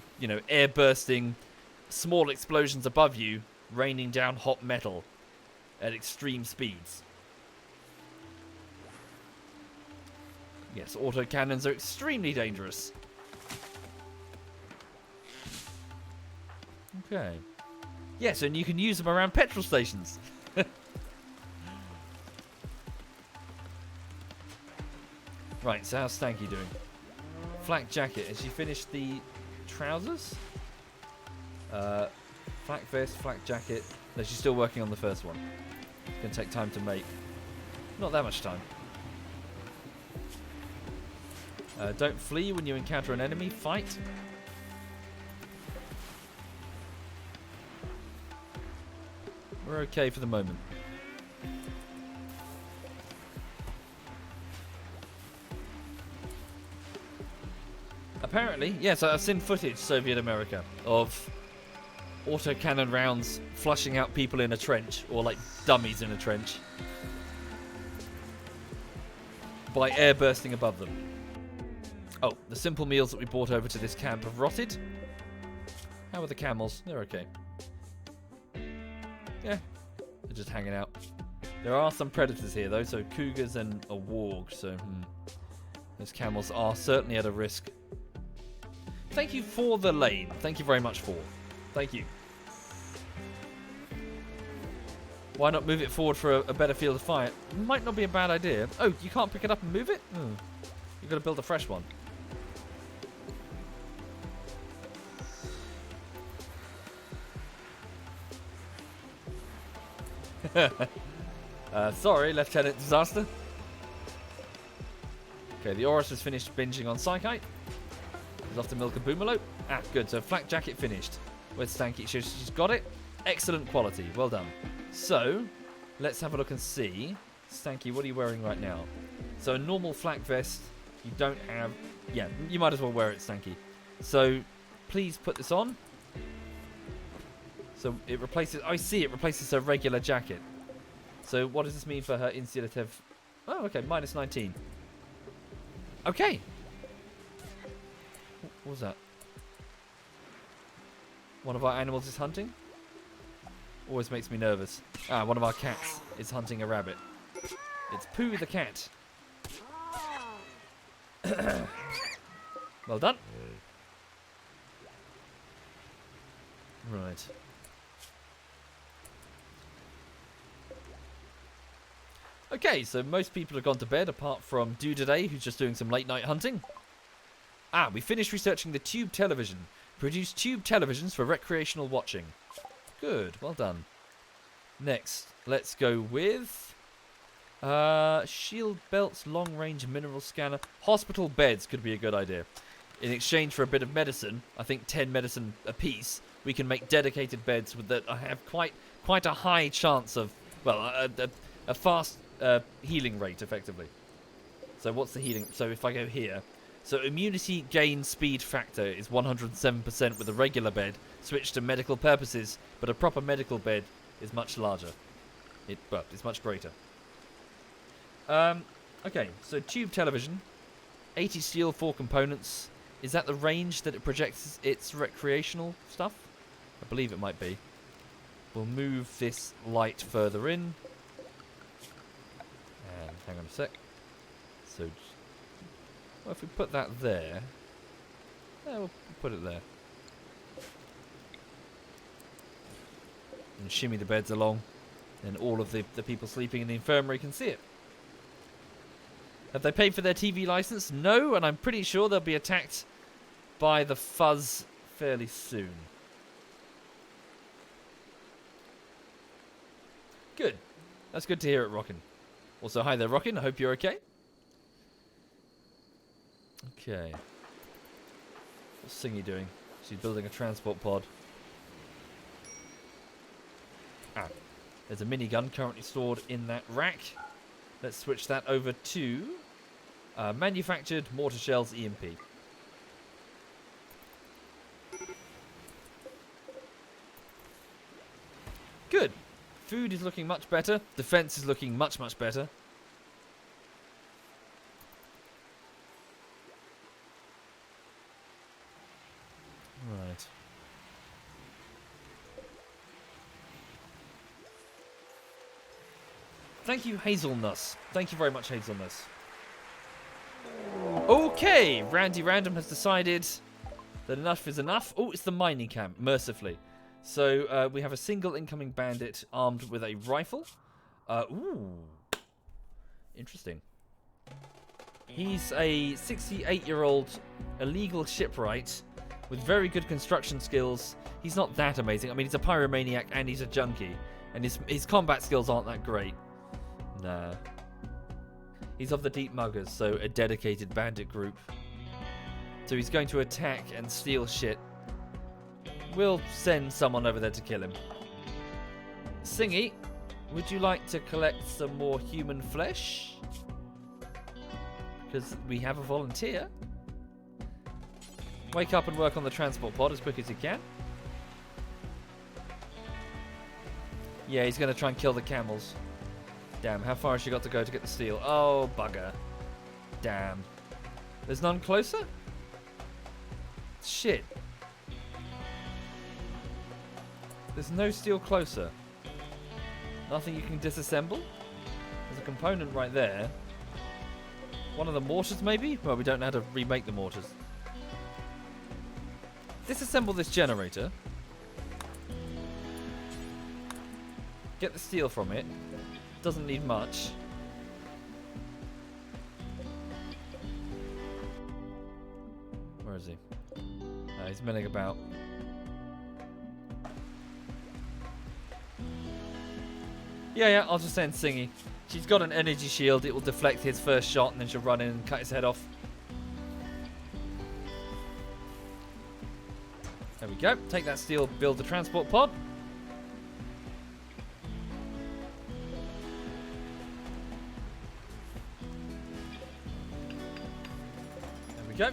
air bursting small explosions above you, raining down hot metal at extreme speeds. Yes, autocannons are extremely dangerous. Okay. Yes, and you can use them around petrol stations. Right, so how's Stanky doing? Flak jacket. Has she finished the trousers? Flak vest, flak jacket. No, she's still working on the first one. It's going to take time to make. Not that much time. Don't flee when you encounter an enemy. Fight. We're okay for the moment. Apparently, yes, I've seen footage, Soviet America, of autocannon rounds flushing out people in a trench, or like dummies in a trench, by air bursting above them. Oh, the simple meals that we brought over to this camp have rotted. How are the camels? They're okay. Yeah, they're just hanging out. There are some predators here, though, so cougars and a warg, so those camels are certainly at a risk. Thank you for the lane. Thank you very much for. Thank you. Why not move it forward for a better field of fire? Might not be a bad idea. Oh, you can't pick it up and move it? You've got to build a fresh one. Sorry, Lieutenant Disaster. Okay, the Oris has finished binging on Psychite. He's off to milk a Boomaloo. Ah, good. So flak jacket finished. Where's Stanky? She's got it. Excellent quality. Well done. So, let's have a look and see. Stanky, what are you wearing right now? So a normal flak vest. You don't have... Yeah, you might as well wear it, Stanky. So, please put this on. So it replaces... I see it replaces her regular jacket. So what does this mean for her insulative... Oh, okay. Minus 19. Okay. What was that? One of our animals is hunting? Always makes me nervous. Ah, one of our cats is hunting a rabbit. It's Pooh the cat. Well done. Right. Okay, so most people have gone to bed apart from Dude today, who's just doing some late night hunting. Ah, we finished researching the tube television. Produce tube televisions for recreational watching. Good, well done. Next, let's go with... shield belts, long-range mineral scanner. Hospital beds could be a good idea. In exchange for a bit of medicine, I think 10 medicine apiece, we can make dedicated beds that have quite a high chance of, well, a fast healing rate, effectively. So what's the healing? So if I go here... So immunity gain speed factor is 107% with a regular bed, switched to medical purposes, but a proper medical bed is much larger. It's much greater. Okay, so tube television, 80 steel, 4 components. Is that the range that it projects its recreational stuff? I believe it might be. We'll move this light further in. And hang on a sec. So... Well, if we put that there... Yeah, we'll put it there. And shimmy the beds along. And all of the people sleeping in the infirmary can see it. Have they paid for their TV license? No, and I'm pretty sure they'll be attacked by the fuzz fairly soon. Good. That's good to hear it, Rockin'. Also, hi there, Rockin'. I hope you're okay. Okay. What's Singy doing? She's building a transport pod. Ah, there's a minigun currently stored in that rack. Let's switch that over to manufactured mortar shells EMP. Good. Food is looking much better. Defense is looking much, much better. Right. Thank you, Hazelnuts. Thank you very much, Hazelnuts. Okay, Randy Random has decided that enough is enough. Oh, it's the mining camp, mercifully. So we have a single incoming bandit armed with a rifle. Ooh. Interesting. He's a 68-year-old illegal shipwright with very good construction skills. He's not that amazing. I mean, he's a pyromaniac and he's a junkie. And his combat skills aren't that great. Nah. He's of the Deep Muggers, so a dedicated bandit group. So he's going to attack and steal shit. We'll send someone over there to kill him. Singy, would you like to collect some more human flesh? Because we have a volunteer. Wake up and work on the transport pod as quick as you can. Yeah, he's going to try and kill the camels. Damn, how far has she got to go to get the steel? Oh, bugger. Damn. There's none closer? Shit. There's no steel closer. Nothing you can disassemble? There's a component right there. One of the mortars, maybe? Well, we don't know how to remake the mortars. Disassemble this generator. Get the steel from it. Doesn't need much. Where is he? He's milling about. Yeah, I'll just send Singy. She's got an energy shield. It will deflect his first shot and then she'll run in and cut his head off. There we go. Take that steel, build the transport pod. There we go.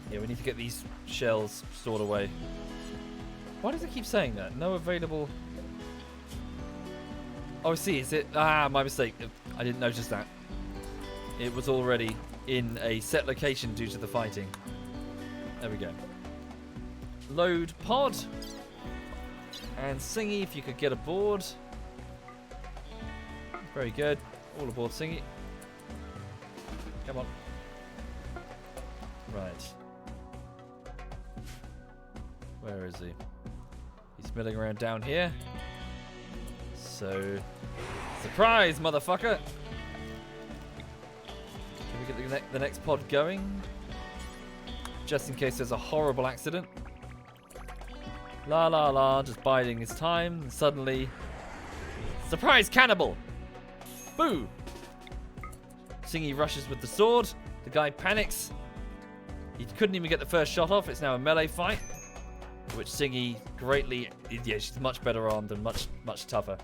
Yeah, we need to get these shells stored away. Why does it keep saying that? No available... Oh, I see. Is it... Ah, my mistake. I didn't notice that. It was already in a set location due to the fighting. There we go. Load pod. And Singy, if you could get aboard. Very good. All aboard, Singy. Come on. Right. Where is he? He's milling around down here. So, surprise, motherfucker! Can we get the next pod going? Just in case there's a horrible accident. La la la, just biding his time. And suddenly, surprise cannibal! Boo! Singy rushes with the sword. The guy panics. He couldn't even get the first shot off. It's now a melee fight. Which Singy greatly... Yeah, she's much better armed and much, much tougher.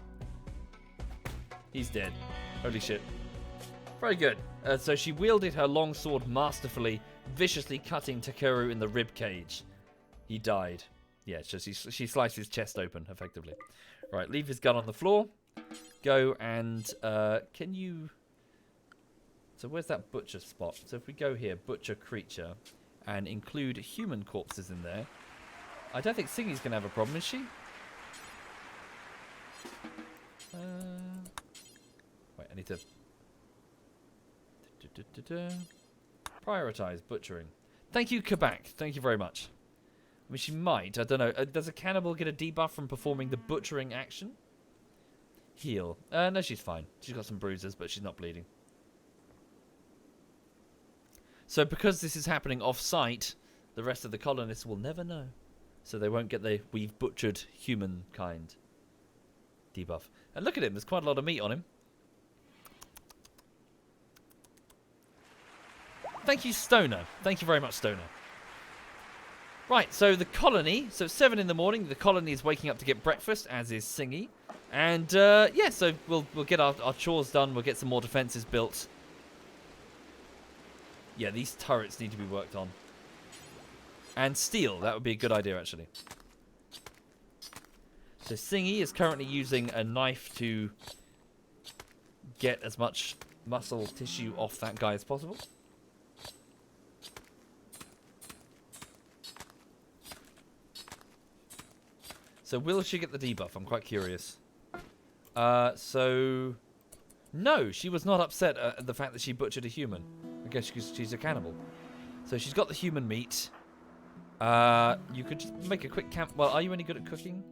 He's dead. Holy shit. Very good. So she wielded her long sword masterfully, viciously cutting Takeru in the rib cage. He died. Yeah, so she sliced his chest open, effectively. Right, leave his gun on the floor. Go and... can you... So where's that butcher spot? So if we go here, butcher creature, and include human corpses in there... I don't think Singy's going to have a problem, is she? Wait, I need to... Prioritize butchering. Thank you, Kabak. Thank you very much. I mean, she might. I don't know. Does a cannibal get a debuff from performing the butchering action? Heal. No, she's fine. She's got some bruises, but she's not bleeding. So because this is happening off-site, the rest of the colonists will never know. So they won't get the "we've butchered humankind" debuff. And look at him, there's quite a lot of meat on him. Thank you, Stoner. Thank you very much, Stoner. Right, so the colony. So 7 in the morning. The colony is waking up to get breakfast, as is Singy. And, yeah, so we'll get our chores done. We'll get some more defenses built. Yeah, these turrets need to be worked on. And steel. That would be a good idea, actually. So Singy is currently using a knife to get as much muscle tissue off that guy as possible. So will she get the debuff? I'm quite curious. So... No, she was not upset at the fact that she butchered a human. I guess she's a cannibal. So she's got the human meat. You could just make a quick camp... Well, are you any good at cooking?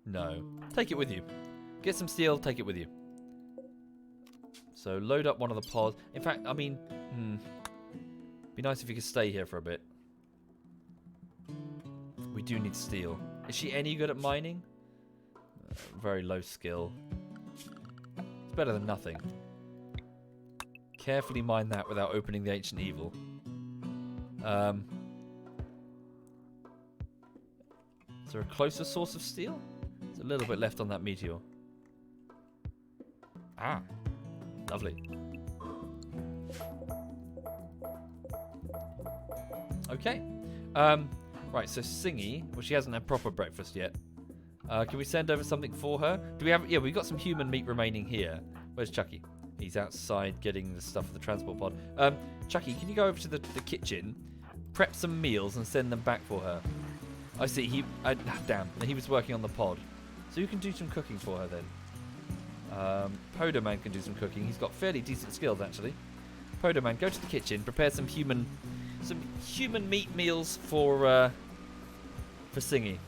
No. Take it with you. Get some steel, take it with you. So load up one of the pods. In fact, I mean... Be nice if you could stay here for a bit. We do need steel. Is she any good at mining? Very low skill. It's better than nothing. Carefully mine that without opening the ancient evil. Is there a closer source of steel? There's a little bit left on that meteor. Ah, lovely. Okay. Right, so Singy, well, she hasn't had proper breakfast yet. Can we send over something for her? Do we have... Yeah, we've got some human meat remaining here. Where's Chucky? He's outside getting the stuff for the transport pod. Chucky, can you go over to the kitchen, prep some meals, and send them back for her? I see, damn, he was working on the pod. So you can do some cooking for her then. Podoman can do some cooking. He's got fairly decent skills, actually. Podoman, go to the kitchen, prepare some human meat meals for Singy.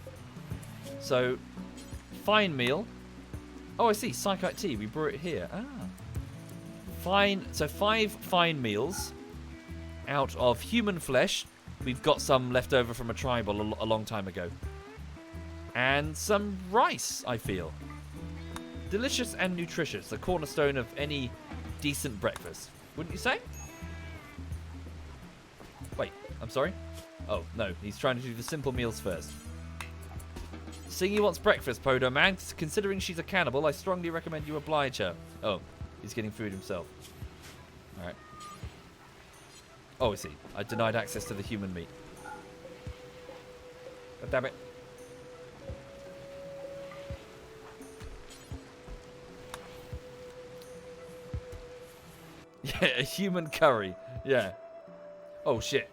So, fine meal. Oh, I see. Psychite tea. We brew it here. Ah. Fine. So 5 fine meals out of human flesh. We've got some left over from a tribal a long time ago. And some rice, I feel. Delicious and nutritious. The cornerstone of any decent breakfast. Wouldn't you say? Wait, I'm sorry? Oh, no. He's trying to do the simple meals first. Singy wants breakfast, Podo Man. Considering she's a cannibal, I strongly recommend you oblige her. Oh, he's getting food himself. Alright. Oh, I see. I denied access to the human meat. Oh, damn it. Yeah, a human curry. Yeah. Oh, shit.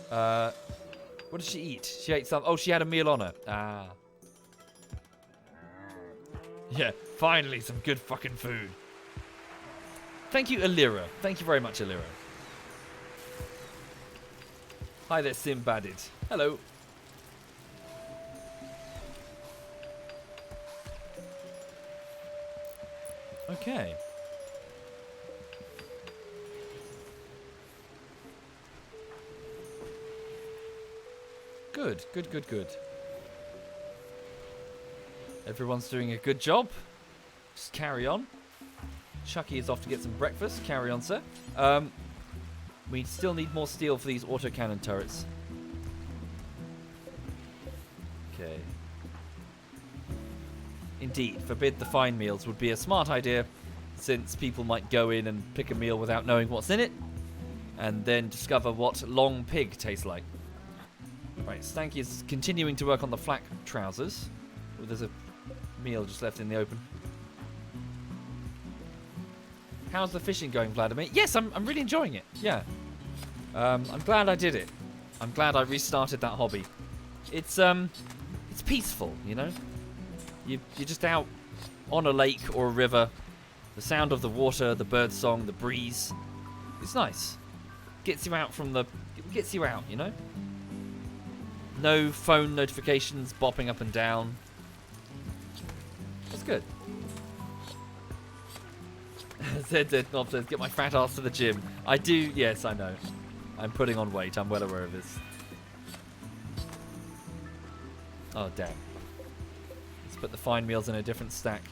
What did she eat? She ate some... Oh, she had a meal on her. Ah. Yeah, finally some good fucking food. Thank you, Alira. Thank you very much, Alira. Hi there, Simbadded. Hello. Okay. Good, good, good, good. Everyone's doing a good job. Just carry on. Chucky is off to get some breakfast. Carry on, sir. We still need more steel for these autocannon turrets. Okay. Indeed, forbid the fine meals would be a smart idea, since people might go in and pick a meal without knowing what's in it, and then discover what long pig tastes like. Right, Stanky is continuing to work on the flak trousers. Oh, there's a meal just left in the open. How's the fishing going, Vladimir? Yes, I'm really enjoying it. Yeah. I'm glad I did it. I'm glad I restarted that hobby. It's peaceful, you know? You're just out on a lake or a river. The sound of the water, the bird song, the breeze. It's nice. Gets you out from the... Gets you out, you know? No phone notifications bopping up and down. That's good. ZZ Knob says, get my fat ass to the gym. I do, yes, I know. I'm putting on weight. I'm well aware of this. Oh, damn. Let's put the fine meals in a different stack.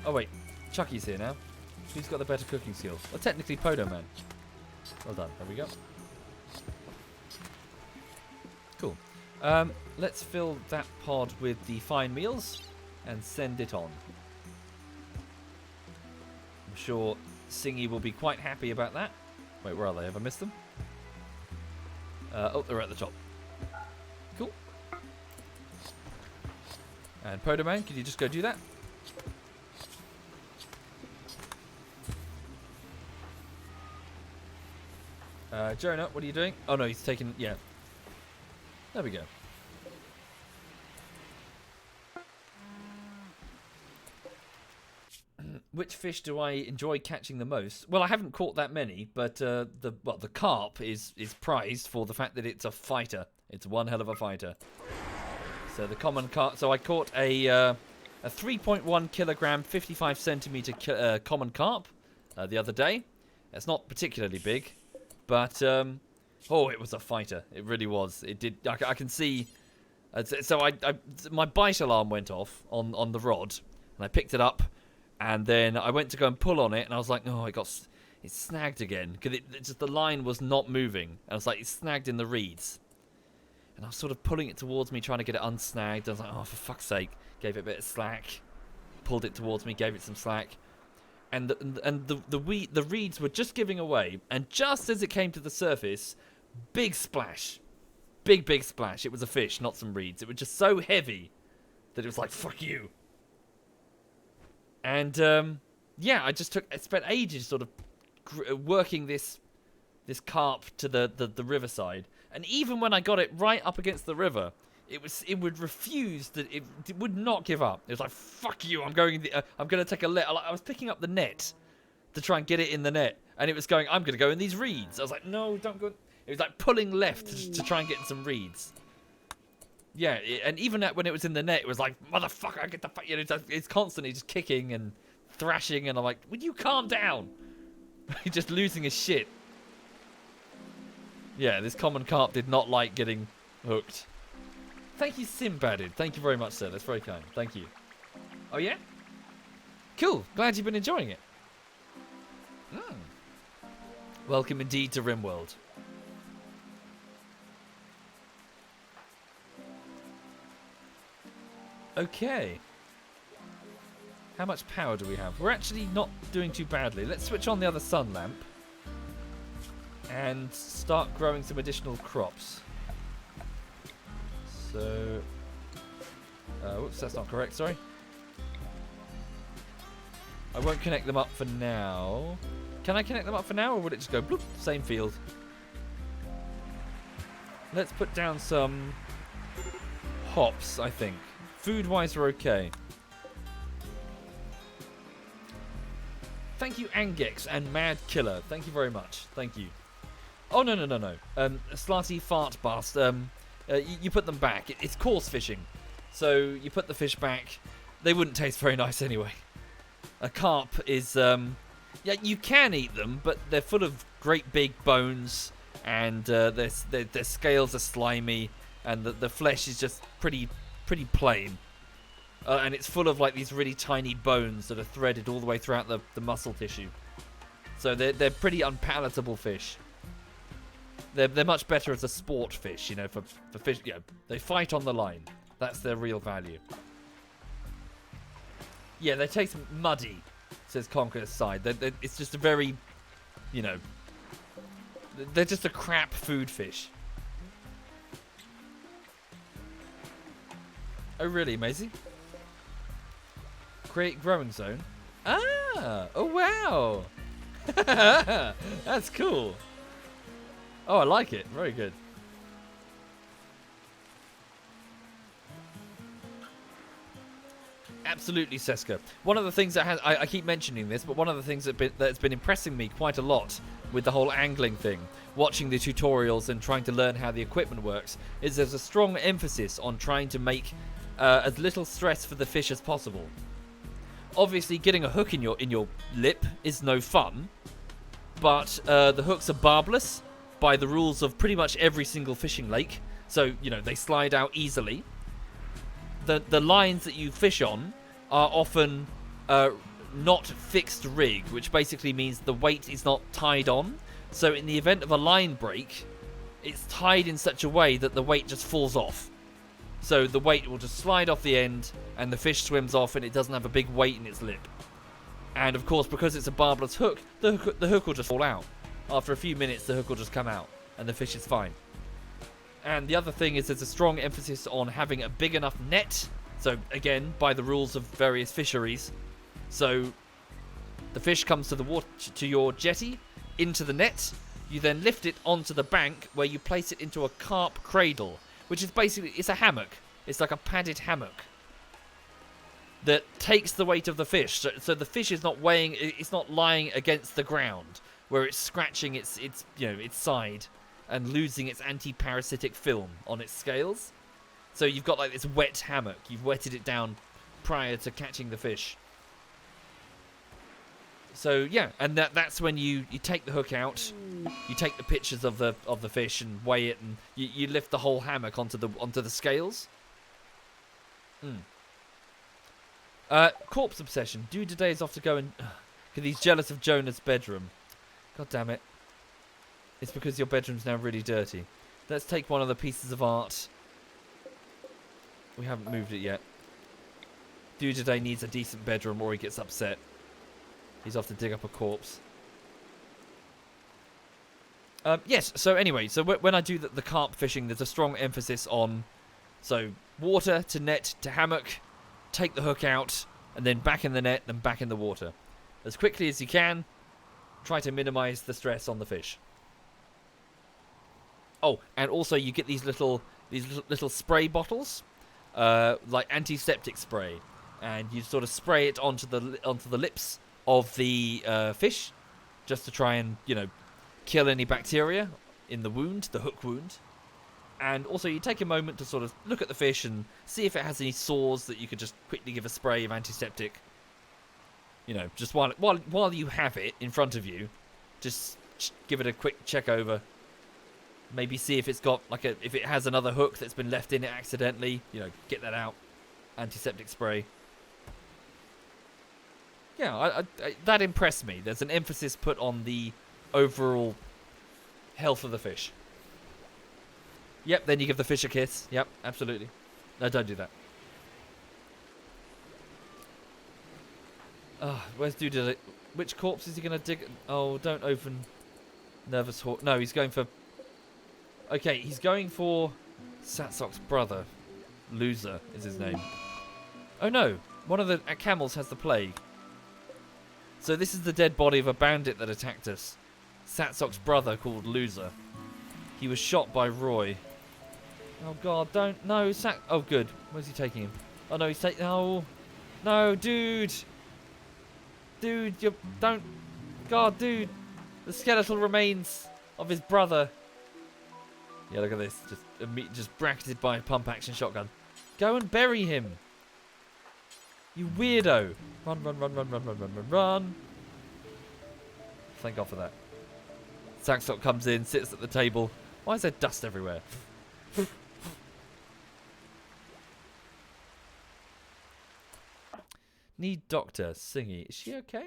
Oh, wait. Chucky's here now. Who's got the better cooking skills? Well, technically, Podo Man. Well done. There we go. Cool. Let's fill that pod with the fine meals and send it on. I'm sure Singy will be quite happy about that. Wait, where are they? Have I missed them? Oh, they're at the top. Cool. And Podo Man, could you just go do that? Jonah, what are you doing? Oh no, he's taking... Yeah. There we go. Which fish do I enjoy catching the most? Well, I haven't caught that many, but the carp is prized for the fact that it's a fighter. It's one hell of a fighter. So the common carp. So I caught a 3.1 kilogram, 55 centimeter common carp the other day. It's not particularly big, but oh, it was a fighter. It really was. It did. I can see. So my bite alarm went off on the rod, and I picked it up. And then I went to go and pull on it, and I was like, "Oh, it snagged again," because just the line was not moving. And I was like, "It's snagged in the reeds." And I was sort of pulling it towards me, trying to get it unsnagged. I was like, "Oh, for fuck's sake!" Gave it a bit of slack, pulled it towards me, gave it some slack, and the reeds were just giving away. And just as it came to the surface, big splash, big splash. It was a fish, not some reeds. It was just so heavy that it was like, "Fuck you." And yeah, I spent ages sort of working this carp to the riverside, and even when I got it right up against the river, it would refuse that it would not give up. It was like, "Fuck you! I'm going to take a let." I was picking up the net to try and get it in the net, and it was going, "I'm going to go in these reeds." I was like, "No, don't go." It was like pulling left to try and get in some reeds. Yeah, and even when it was in the net, it was like, "Motherfucker, I get the fuck." You know, it's constantly just kicking and thrashing, and I'm like, "Would you calm down?" He's just losing his shit. Yeah, this common carp did not like getting hooked. Thank you, Simbadded. Thank you very much, sir. That's very kind. Thank you. Oh yeah? Cool. Glad you've been enjoying it. Welcome indeed to RimWorld. Okay. How much power do we have? We're actually not doing too badly. Let's switch on the other sun lamp and start growing some additional crops. So, whoops, that's not correct, sorry. I won't connect them up for now. Can I connect them up for now, or would it just go bloop, same field? Let's put down some hops, I think. Food-wise, we're okay. Thank you, Angex and Mad Killer. Thank you very much. Thank you. Oh, no. Slutty Fart Bast. You put them back. It's coarse fishing. So you put the fish back. They wouldn't taste very nice anyway. A carp is... yeah, you can eat them, but they're full of great big bones. And their scales are slimy. And the flesh is just pretty plain. And it's full of like these really tiny bones that are threaded all the way throughout the muscle tissue. So they're pretty unpalatable fish. They're much better as a sport fish, you know, for fish. You know, they fight on the line. That's their real value. Yeah, they taste muddy, says Conqueror's Side. It's just a very, you know, they're just a crap food fish. Oh really, Maisie? Create growing zone. Ah! Oh wow! That's cool. Oh, I like it. Very good. Absolutely, Seska. One of the things that I keep mentioning this, but one of the things that's been impressing me quite a lot with the whole angling thing, watching the tutorials and trying to learn how the equipment works, is there's a strong emphasis on trying to make as little stress for the fish as possible. Obviously, getting a hook in your lip is no fun, but the hooks are barbless by the rules of pretty much every single fishing lake. So, you know, they slide out easily. The lines that you fish on are often not fixed rig, which basically means the weight is not tied on. So in the event of a line break, it's tied in such a way that the weight just falls off. So the weight will just slide off the end, and the fish swims off, and it doesn't have a big weight in its lip. And of course, because it's a barbless hook, the hook will just fall out. After a few minutes, the hook will just come out, and the fish is fine. And the other thing is there's a strong emphasis on having a big enough net. So again, by the rules of various fisheries. So the fish comes to the water, to your jetty, into the net. You then lift it onto the bank, where you place it into a carp cradle, which is basically, it's a hammock. It's like a padded hammock that takes the weight of the fish. So the fish is not weighing, it's not lying against the ground where it's scratching its side and losing its anti-parasitic film on its scales. So you've got like this wet hammock. You've wetted it down prior to catching the fish. So yeah, and that's when you take the hook out, you take the pictures of the fish and weigh it, and you lift the whole hammock onto the scales. Corpse obsession. Dude today is off to go and because he's jealous of Jonah's bedroom. God damn it! It's because your bedroom's now really dirty. Let's take one of the pieces of art. We haven't moved it yet. Dude today needs a decent bedroom, or he gets upset. He's off to dig up a corpse. Yes, so anyway, so when I do the carp fishing, there's a strong emphasis on, so water to net to hammock, take the hook out, and then back in the net, then back in the water. As quickly as you can, try to minimize the stress on the fish. Oh, and also you get these little spray bottles, like antiseptic spray, and you sort of spray it onto the lips of the fish, just to try and, kill any bacteria in the wound, the hook wound. And also you take a moment to sort of look at the fish and see if it has any sores that you could just quickly give a spray of antiseptic. Just while you have it in front of you, just give it a quick check over. Maybe see if it's got if it has another hook that's been left in it accidentally, get that out. Antiseptic spray. Yeah, that impressed me. There's an emphasis put on the overall health of the fish. Yep, then you give the fish a kiss. Yep, absolutely. No, don't do that. Where's dude? Which corpse is he going to dig? Oh, don't open Nervous Horse. No, he's going for... Okay, he's going for Satsok's brother. Loser is his name. Oh no, one of the camels has the plague. So this is the dead body of a bandit that attacked us. Satsok's brother called Loser. He was shot by Roy. Oh god, don't... No, Oh good. Where's he taking him? Oh no, he's taking... Oh. No, dude. Dude, you don't... God, dude. The skeletal remains of his brother. Yeah, look at this. Just bracketed by a pump-action shotgun. Go and bury him. You weirdo. Run, run, run, run, run, run, run, run, run. Thank God for that. Saxok comes in, sits at the table. Why is there dust everywhere? Need doctor. Singy. Is she okay?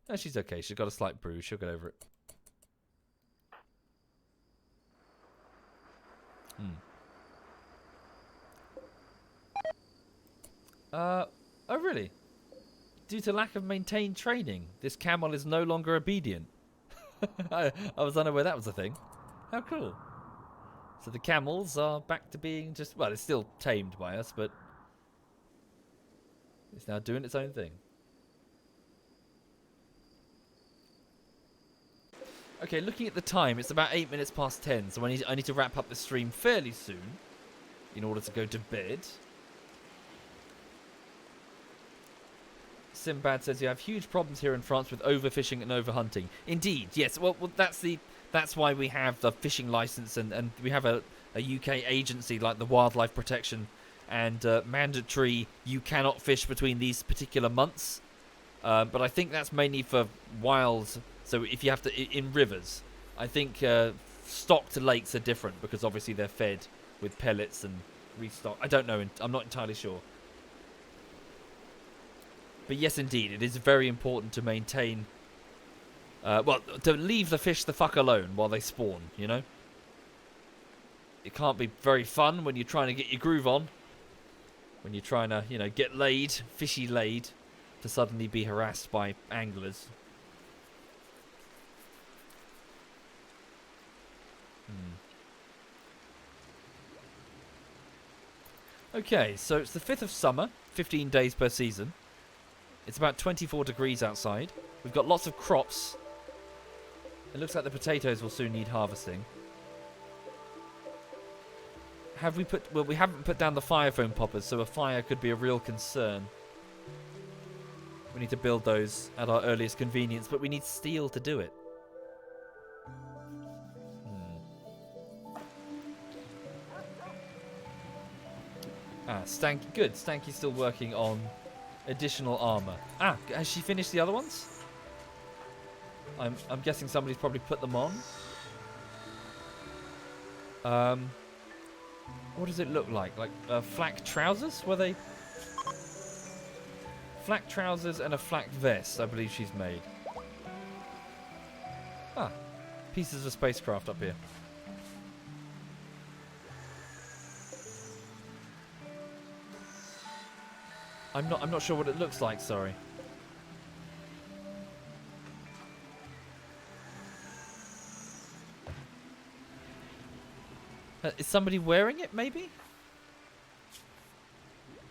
No, she's okay. She's got a slight bruise. She'll get over it. Oh really? Due to lack of maintained training, this camel is no longer obedient. I was unaware that was a thing. How cool. So the camels are back to being just... Well, it's still tamed by us, but... It's now doing its own thing. Okay, looking at the time, it's about 8 minutes past 10, so I need to wrap up the stream fairly soon in order to go to bed. Simbad says you have huge problems here in France with overfishing and overhunting. Indeed, yes. Well, that's why we have the fishing license and we have a UK agency like the Wildlife Protection and mandatory you cannot fish between these particular months. But I think that's mainly for wild. So if you have to in rivers, I think stocked lakes are different because obviously they're fed with pellets and restock. I don't know. I'm not entirely sure. But yes, indeed, it is very important to maintain... well, to leave the fish the fuck alone while they spawn, you know? It can't be very fun when you're trying to get your groove on. When you're trying to, you know, get laid, fishy laid, to suddenly be harassed by anglers. Okay, so it's the 5th of summer, 15 days per season. It's about 24 degrees outside. We've got lots of crops. It looks like the potatoes will soon need harvesting. Have we put... Well, we haven't put down the fire foam poppers, so a fire could be a real concern. We need to build those at our earliest convenience, but we need steel to do it. Ah, Stanky... Good, Stanky's still working on additional armor. Ah, has she finished the other ones? I'm guessing somebody's probably put them on. What does it look like? Like flak trousers? Were they? Flak trousers and a flak vest, I believe she's made. Ah, pieces of spacecraft up here. I'm not sure what it looks like, sorry. Is somebody wearing it, maybe?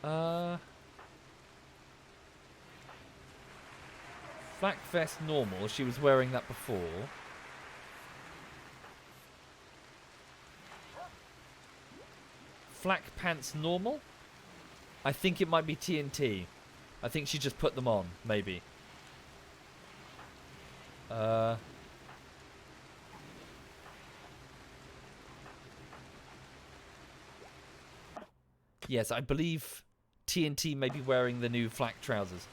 Flak vest normal. She was wearing that before. Flak pants normal? I think it might be TNT. I think she just put them on, maybe. Yes, I believe TNT may be wearing the new flak trousers.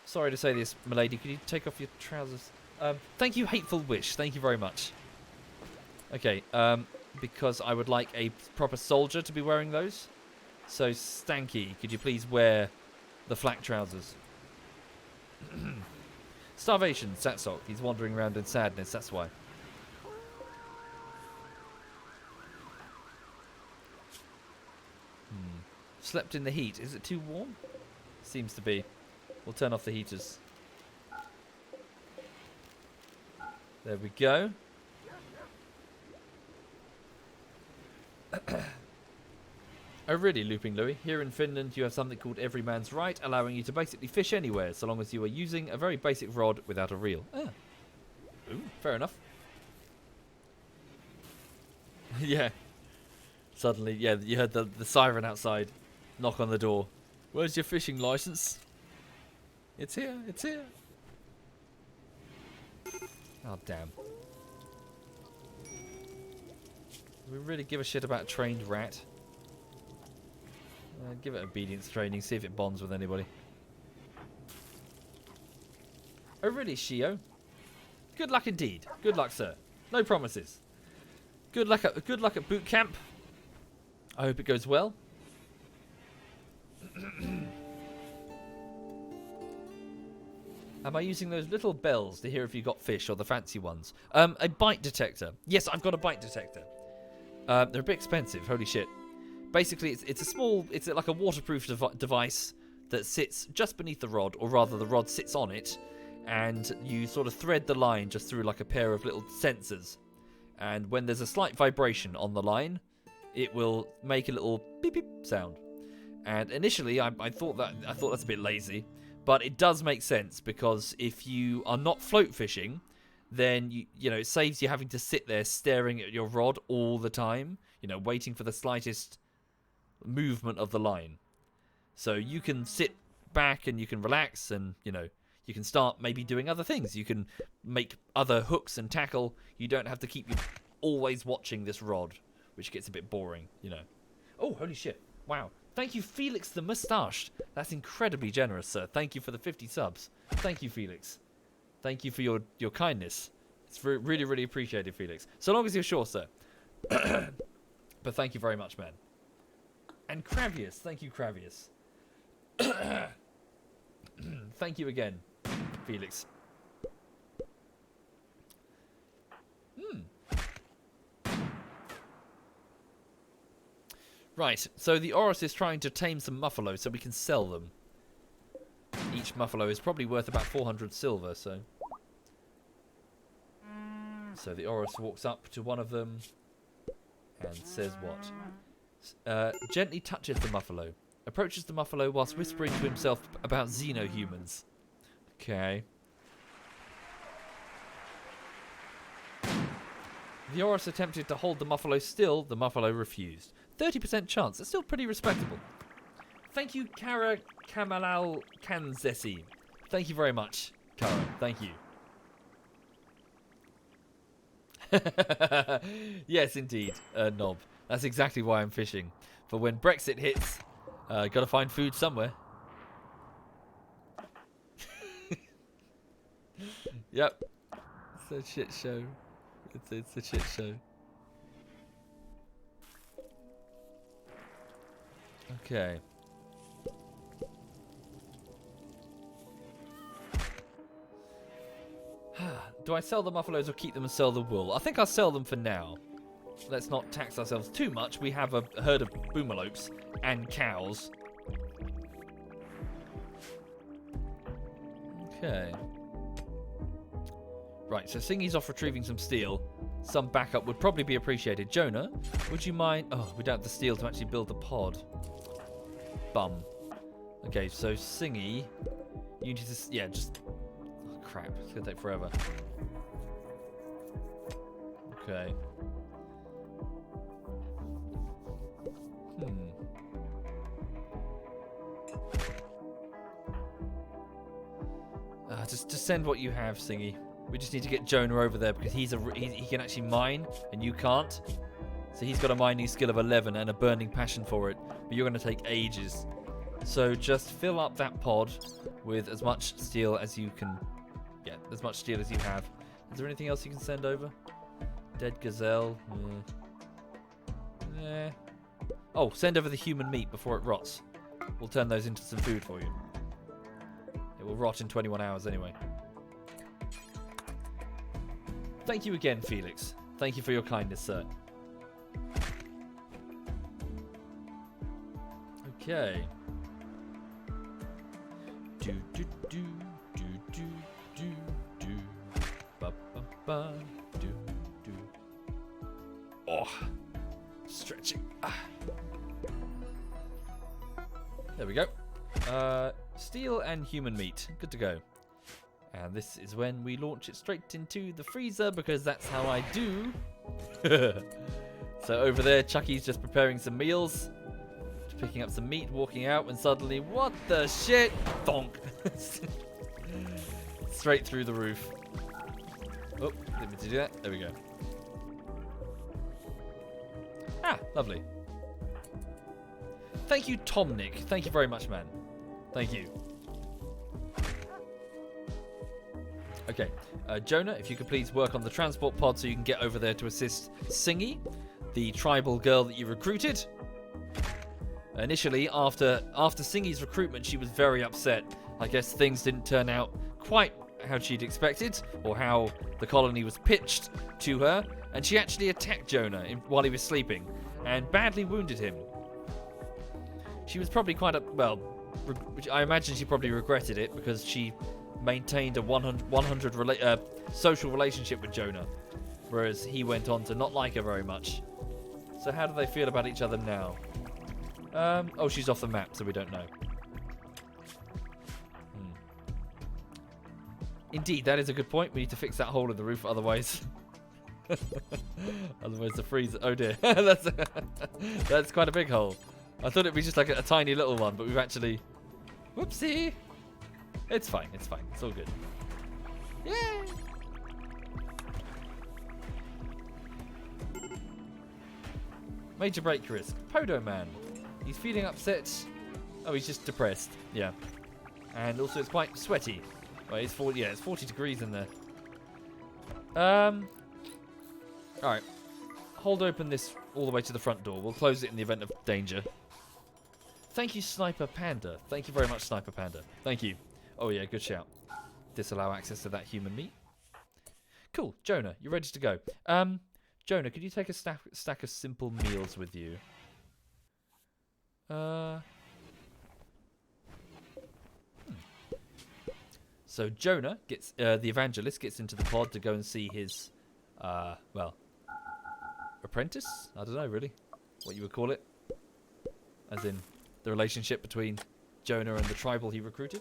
Sorry to say this, milady. Could you take off your trousers? Thank you, Hateful Wish. Thank you very much. Okay, because I would like a proper soldier to be wearing those. So, Stanky, could you please wear the flak trousers? Starvation, Satsok. He's wandering around in sadness, that's why. Slept in the heat. Is it too warm? Seems to be. We'll turn off the heaters. There we go. Oh really, Looping Louie? Here in Finland you have something called Everyman's Right, allowing you to basically fish anywhere, so long as you are using a very basic rod without a reel. Ah. Ooh, fair enough. Yeah. Suddenly, yeah, you heard the siren outside. Knock on the door. Where's your fishing license? It's here, it's here. Oh, damn. Do we really give a shit about a trained rat? Give it obedience training, see if it bonds with anybody. Oh, really, Shio? Good luck indeed. Good luck, sir. No promises. Good luck at boot camp. I hope it goes well. Am I using those little bells to hear if you got fish, or the fancy ones? A bite detector. Yes, I've got a bite detector. They're a bit expensive. Holy shit. Basically, it's a small, it's like a waterproof device that sits just beneath the rod, or rather the rod sits on it, and you sort of thread the line just through like a pair of little sensors. And when there's a slight vibration on the line, it will make a little beep beep sound. And initially, I thought that's a bit lazy, but it does make sense, because if you are not float fishing, then you know, it saves you having to sit there staring at your rod all the time, you know, waiting for the slightest movement of the line. So you can sit back and you can relax, and you know, you can start maybe doing other things. You can make other hooks and tackle. You don't have to keep always watching this rod, which gets a bit boring, you know. Oh, holy shit. Wow. Thank you, Felix the Moustache. That's incredibly generous, sir. Thank you for the 50 subs. Thank you, Felix. Thank you for your kindness. It's really, really appreciated, Felix. So long as you're sure, sir. But thank you very much, man. And Cravius. Thank you, Cravius. Thank you again, Felix. Right, so the Oris is trying to tame some muffalo so we can sell them. Each muffalo is probably worth about 400 silver, so... So the Oris walks up to one of them and says what? Gently touches the muffalo. Approaches the muffalo whilst whispering to himself about xeno-humans. Okay. The Oris attempted to hold the muffalo still. The muffalo refused. 30% chance. That's still pretty respectable. Thank you, Kara Kamalal Kanzesi. Thank you very much, Kara. Thank you. Yes, indeed, Knob. That's exactly why I'm fishing. For when Brexit hits, gotta find food somewhere. Yep. It's a shit show. It's a shit show. Okay. Do I sell the muffalos or keep them and sell the wool? I think I'll sell them for now. Let's not tax ourselves too much. We have a herd of boomalopes and cows. Okay. Right, so Singy's off retrieving some steel. Some backup would probably be appreciated. Jonah, would you mind... Oh, we don't have the steel to actually build the pod. Bum. Okay, so Singy, you need to... Yeah, just... Oh, crap. It's going to take forever. Okay. Just send what you have, Singy. We just need to get Jonah over there because he can actually mine and you can't. So he's got a mining skill of 11 and a burning passion for it. But you're going to take ages. So just fill up that pod with as much steel as you can. Yeah, as much steel as you have. Is there anything else you can send over? Dead gazelle. Yeah. Oh, send over the human meat before it rots. We'll turn those into some food for you. It will rot in 21 hours anyway. Thank you again, Felix. Thank you for your kindness, sir. Okay. Do do do do do do do ba ba ba do do. Oh, stretching. Ah. There we go. Steel and human meat. Good to go. And this is when we launch it straight into the freezer because that's how I do. So over there, Chucky's just preparing some meals. Just picking up some meat, walking out, when suddenly, what the shit? Thonk. Straight through the roof. Oh, didn't mean to do that. There we go. Ah, lovely. Thank you, Tom Nick. Thank you very much, man. Thank you. Okay, Jonah, if you could please work on the transport pod so you can get over there to assist Singy, the tribal girl that you recruited. Initially, after Singy's recruitment, she was very upset. I guess things didn't turn out quite how she'd expected, or how the colony was pitched to her, and she actually attacked Jonah while he was sleeping, and badly wounded him. She was probably quite I imagine she probably regretted it because she maintained a 100 social relationship with Jonah, whereas he went on to not like her very much. So how do they feel about each other now? Oh, she's off the map, so we don't know. Indeed, that is a good point. We need to fix that hole in the roof, otherwise... otherwise the freezer... Oh dear. That's quite a big hole. I thought it'd be just like a tiny little one, but we've actually... Whoopsie! It's fine, it's fine. It's all good. Yay! Major break risk. Podo Man. He's feeling upset. Oh, he's just depressed. Yeah. And also it's quite sweaty. Well, it's 40, yeah, it's 40 degrees in there. Alright. Hold open this all the way to the front door. We'll close it in the event of danger. Thank you, Sniper Panda. Thank you very much, Sniper Panda. Thank you. Oh yeah, good shout. Disallow access to that human meat. Cool, Jonah, you're ready to go. Jonah, could you take a stack of simple meals with you? So Jonah gets the evangelist gets into the pod to go and see his well, apprentice? I don't know really what you would call it. As in the relationship between Jonah and the tribal he recruited.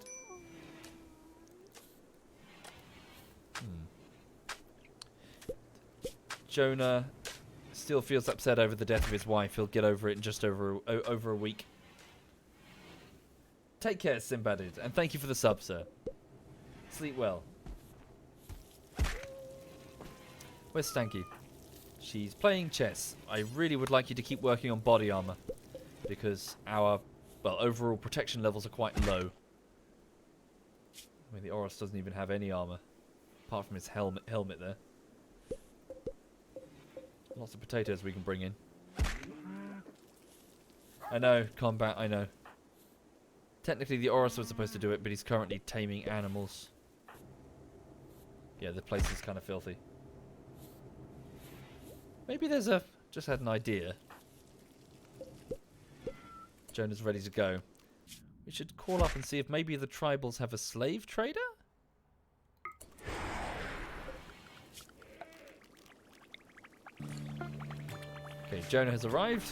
Jonah still feels upset over the death of his wife. He'll get over it in just over a week. Take care, Simbadid, and thank you for the sub, sir. Sleep well. Where's Stanky? She's playing chess. I really would like you to keep working on body armor, because our, well, overall protection levels are quite low. I mean, the Oros doesn't even have any armor, apart from his helmet there. Lots of potatoes we can bring in. I know, combat, I know. Technically the Oros was supposed to do it, but he's currently taming animals. Yeah, the place is kind of filthy. Maybe there's a... just had an idea. Jonah's ready to go. We should call up and see if maybe the tribals have a slave trader? Okay, Jonah has arrived.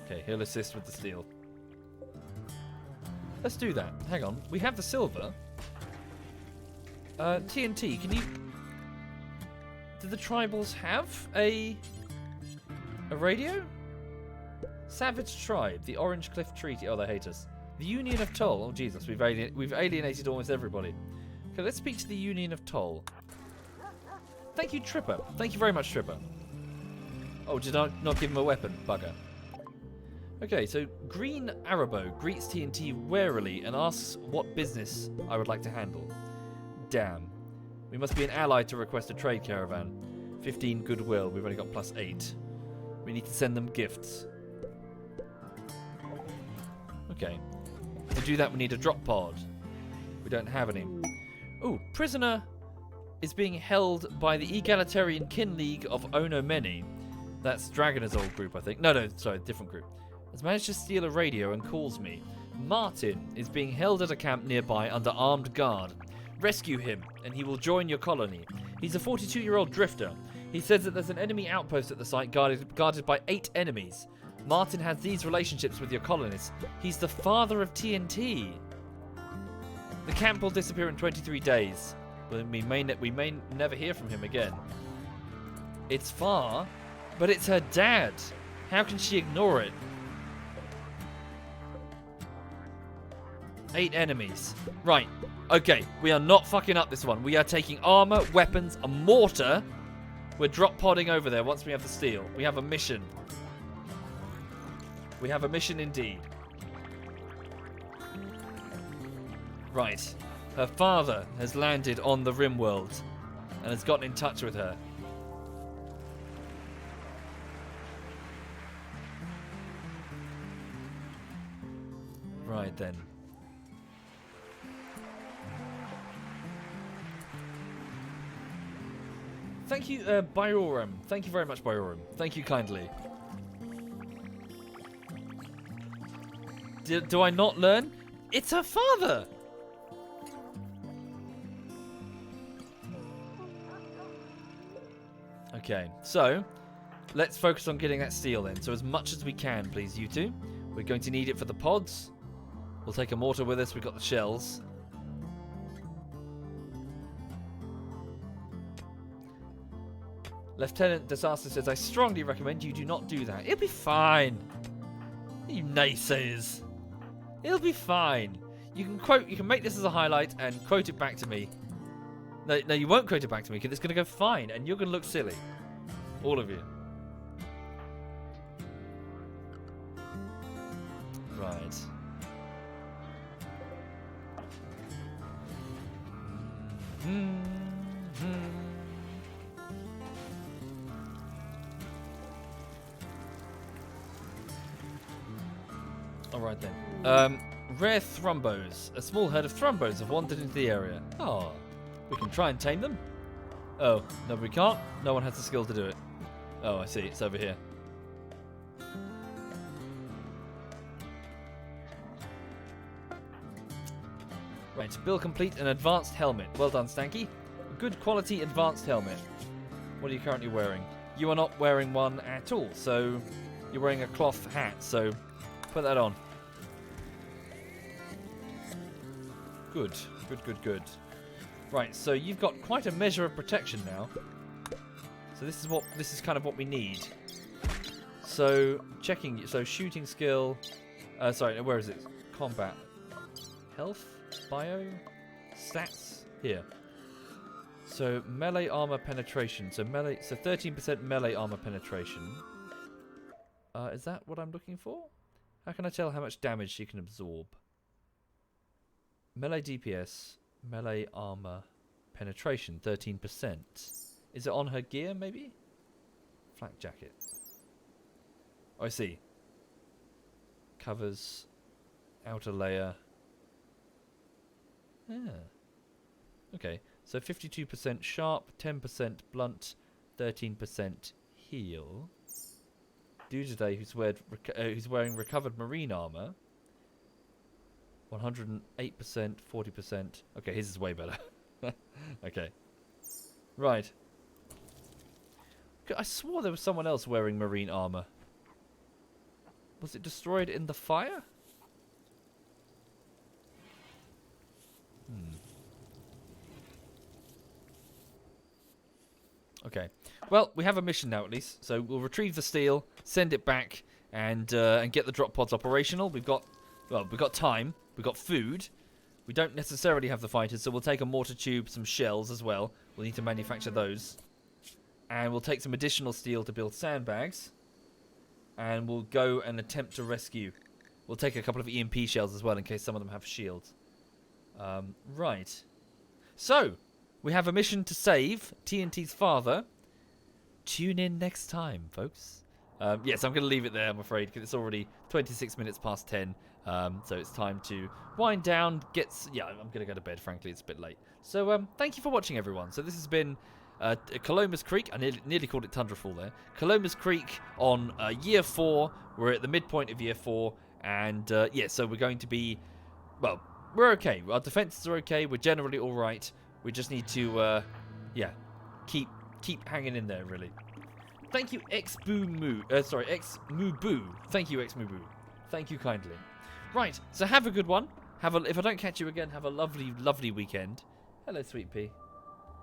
Okay, he'll assist with the steel. Let's do that. Hang on. We have the silver. TNT, can you... Do the tribals have a radio? Savage Tribe, the Orange Cliff Treaty. Oh, they hate us. The Union of Toll. Oh, Jesus, we've alienated almost everybody. Okay, let's speak to the Union of Toll. Thank you, Tripper. Thank you very much, Tripper. Oh, did I not give him a weapon? Bugger. Okay, so Green Arabo greets TNT warily and asks what business I would like to handle. Damn. We must be an ally to request a trade caravan. 15 goodwill. We've only got +8. We need to send them gifts. Okay. To do that, we need a drop pod. We don't have any. Ooh, prisoner is being held by the Egalitarian Kin League of Ono Many. That's Dragoner's old group, I think. No, sorry, different group. Has managed to steal a radio and calls me. Martin is being held at a camp nearby under armed guard. Rescue him, and he will join your colony. He's a 42-year-old drifter. He says that there's an enemy outpost at the site guarded by 8 enemies. Martin has these relationships with your colonists. He's the father of TNT. The camp will disappear in 23 days. But we may never hear from him again. It's far, but it's her dad. How can she ignore it? 8 enemies. Right. Okay, we are not fucking up this one. We are taking armor, weapons, a mortar. We're drop podding over there once we have the steel. We have a mission. We have a mission indeed. Right. Her father has landed on the RimWorld and has gotten in touch with her. Right then. Thank you, Byoram. Thank you very much, Byoram. Thank you kindly. Do I not learn? It's her father! Okay, so let's focus on getting that steel then. So as much as we can, please, you two. We're going to need it for the pods. We'll take a mortar with us. We've got the shells. Lieutenant Disaster says, I strongly recommend you do not do that. It'll be fine. You naysayers. It'll be fine. You can make this as a highlight and quote it back to me. No, you won't quote it back to me because it's going to go fine and you're going to look silly. All of you. Right. Alright then. Rare thrumbos. A small herd of thrumbos have wandered into the area. Oh, we can try and tame them? Oh, no, we can't. No one has the skill to do it. Oh, I see. It's over here. Right, bill complete an advanced helmet. Well done, Stanky. A good quality advanced helmet. What are you currently wearing? You are not wearing one at all, so you're wearing a cloth hat, so put that on. Good, good, good, good. Right, so you've got quite a measure of protection now. So this is kind of what we need. So shooting skill. Sorry, where is it? Combat, health, bio, stats here. So melee armor penetration. So 13% melee armor penetration. Is that what I'm looking for? How can I tell how much damage she can absorb? Melee DPS, melee armor penetration, 13%. Is it on her gear, maybe? Flak jacket. Oh, I see. Covers, outer layer. Yeah. Okay, so 52% sharp, 10% blunt, 13% heal. Dude today who's wearing recovered marine armor. 108%, 40%. Okay, his is way better. Okay. Right. I swore there was someone else wearing marine armor. Was it destroyed in the fire? Okay. Well, we have a mission now at least. So we'll retrieve the steel, send it back, and get the drop pods operational. We've got time. We've got food. We don't necessarily have the fighters, so we'll take a mortar tube, some shells as well. We'll need to manufacture those. And we'll take some additional steel to build sandbags. And we'll go and attempt to rescue. We'll take a couple of EMP shells as well in case some of them have shields. Right. So, we have a mission to save TNT's father. Tune in next time, folks. Yes, I'm going to leave it there, I'm afraid, because it's already 26 minutes past 10. So it's time to wind down, I'm going to go to bed, frankly, it's a bit late. So thank you for watching, everyone. So this has been Caloma's Creek. I nearly called it Tundrafall there. Caloma's Creek on Year 4. We're at the midpoint of Year 4. And so we're going to be, well, we're okay. Our defenses are okay. We're generally all right. We just need to, keep hanging in there, really. Thank you, X-Mubu. Thank you, X-Mubu. Thank you kindly. Right, so have a good one. If I don't catch you again, have a lovely, lovely weekend. Hello, Sweet Pea.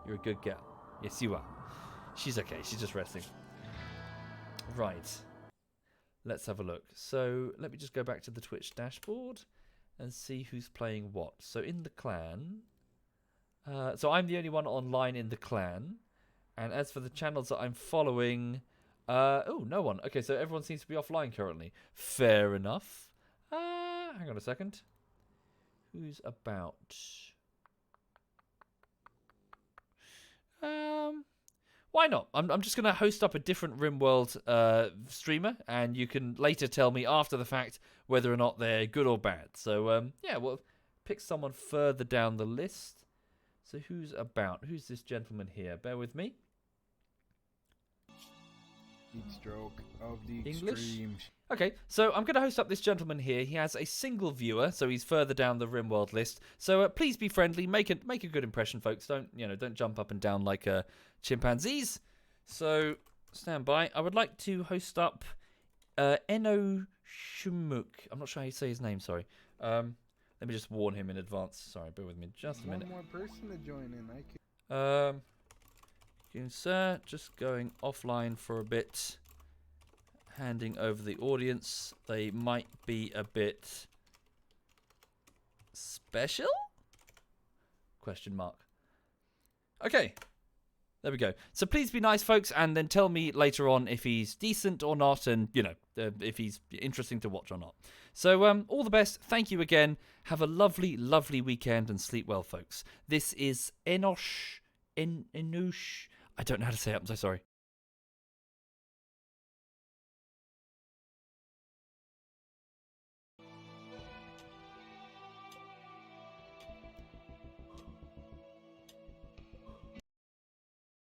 You're a good girl. Yes, you are. She's okay. She's just resting. Right. Let's have a look. So let me just go back to the Twitch dashboard and see who's playing what. So in the clan... so I'm the only one online in the clan. And as for the channels that I'm following... oh, no one. Okay, so everyone seems to be offline currently. Fair enough. Hang on a second. Who's about? Why not? I'm just going to host up a different RimWorld streamer, and you can later tell me after the fact whether or not they're good or bad. So, we'll pick someone further down the list. So who's about? Who's this gentleman here? Bear with me. Heat stroke of the English? extreme. Okay, so I'm going to host up this gentleman here. He has a single viewer, so he's further down the RimWorld list. So please be friendly, make a good impression, folks. Don't jump up and down like chimpanzees. So stand by. I would like to host up Eno Shumuk. I'm not sure how you say his name. Sorry. Let me just warn him in advance. Sorry, bear with me just a minute. One more person to join in. Sir, just going offline for a bit. Handing over the audience. They might be a bit special? Question mark. Okay. There we go. So please be nice, folks, and then tell me later on if he's decent or not, and, if he's interesting to watch or not. So, all the best. Thank you again. Have a lovely, lovely weekend, and sleep well, folks. This is Enosh. I don't know how to say it. I'm so sorry.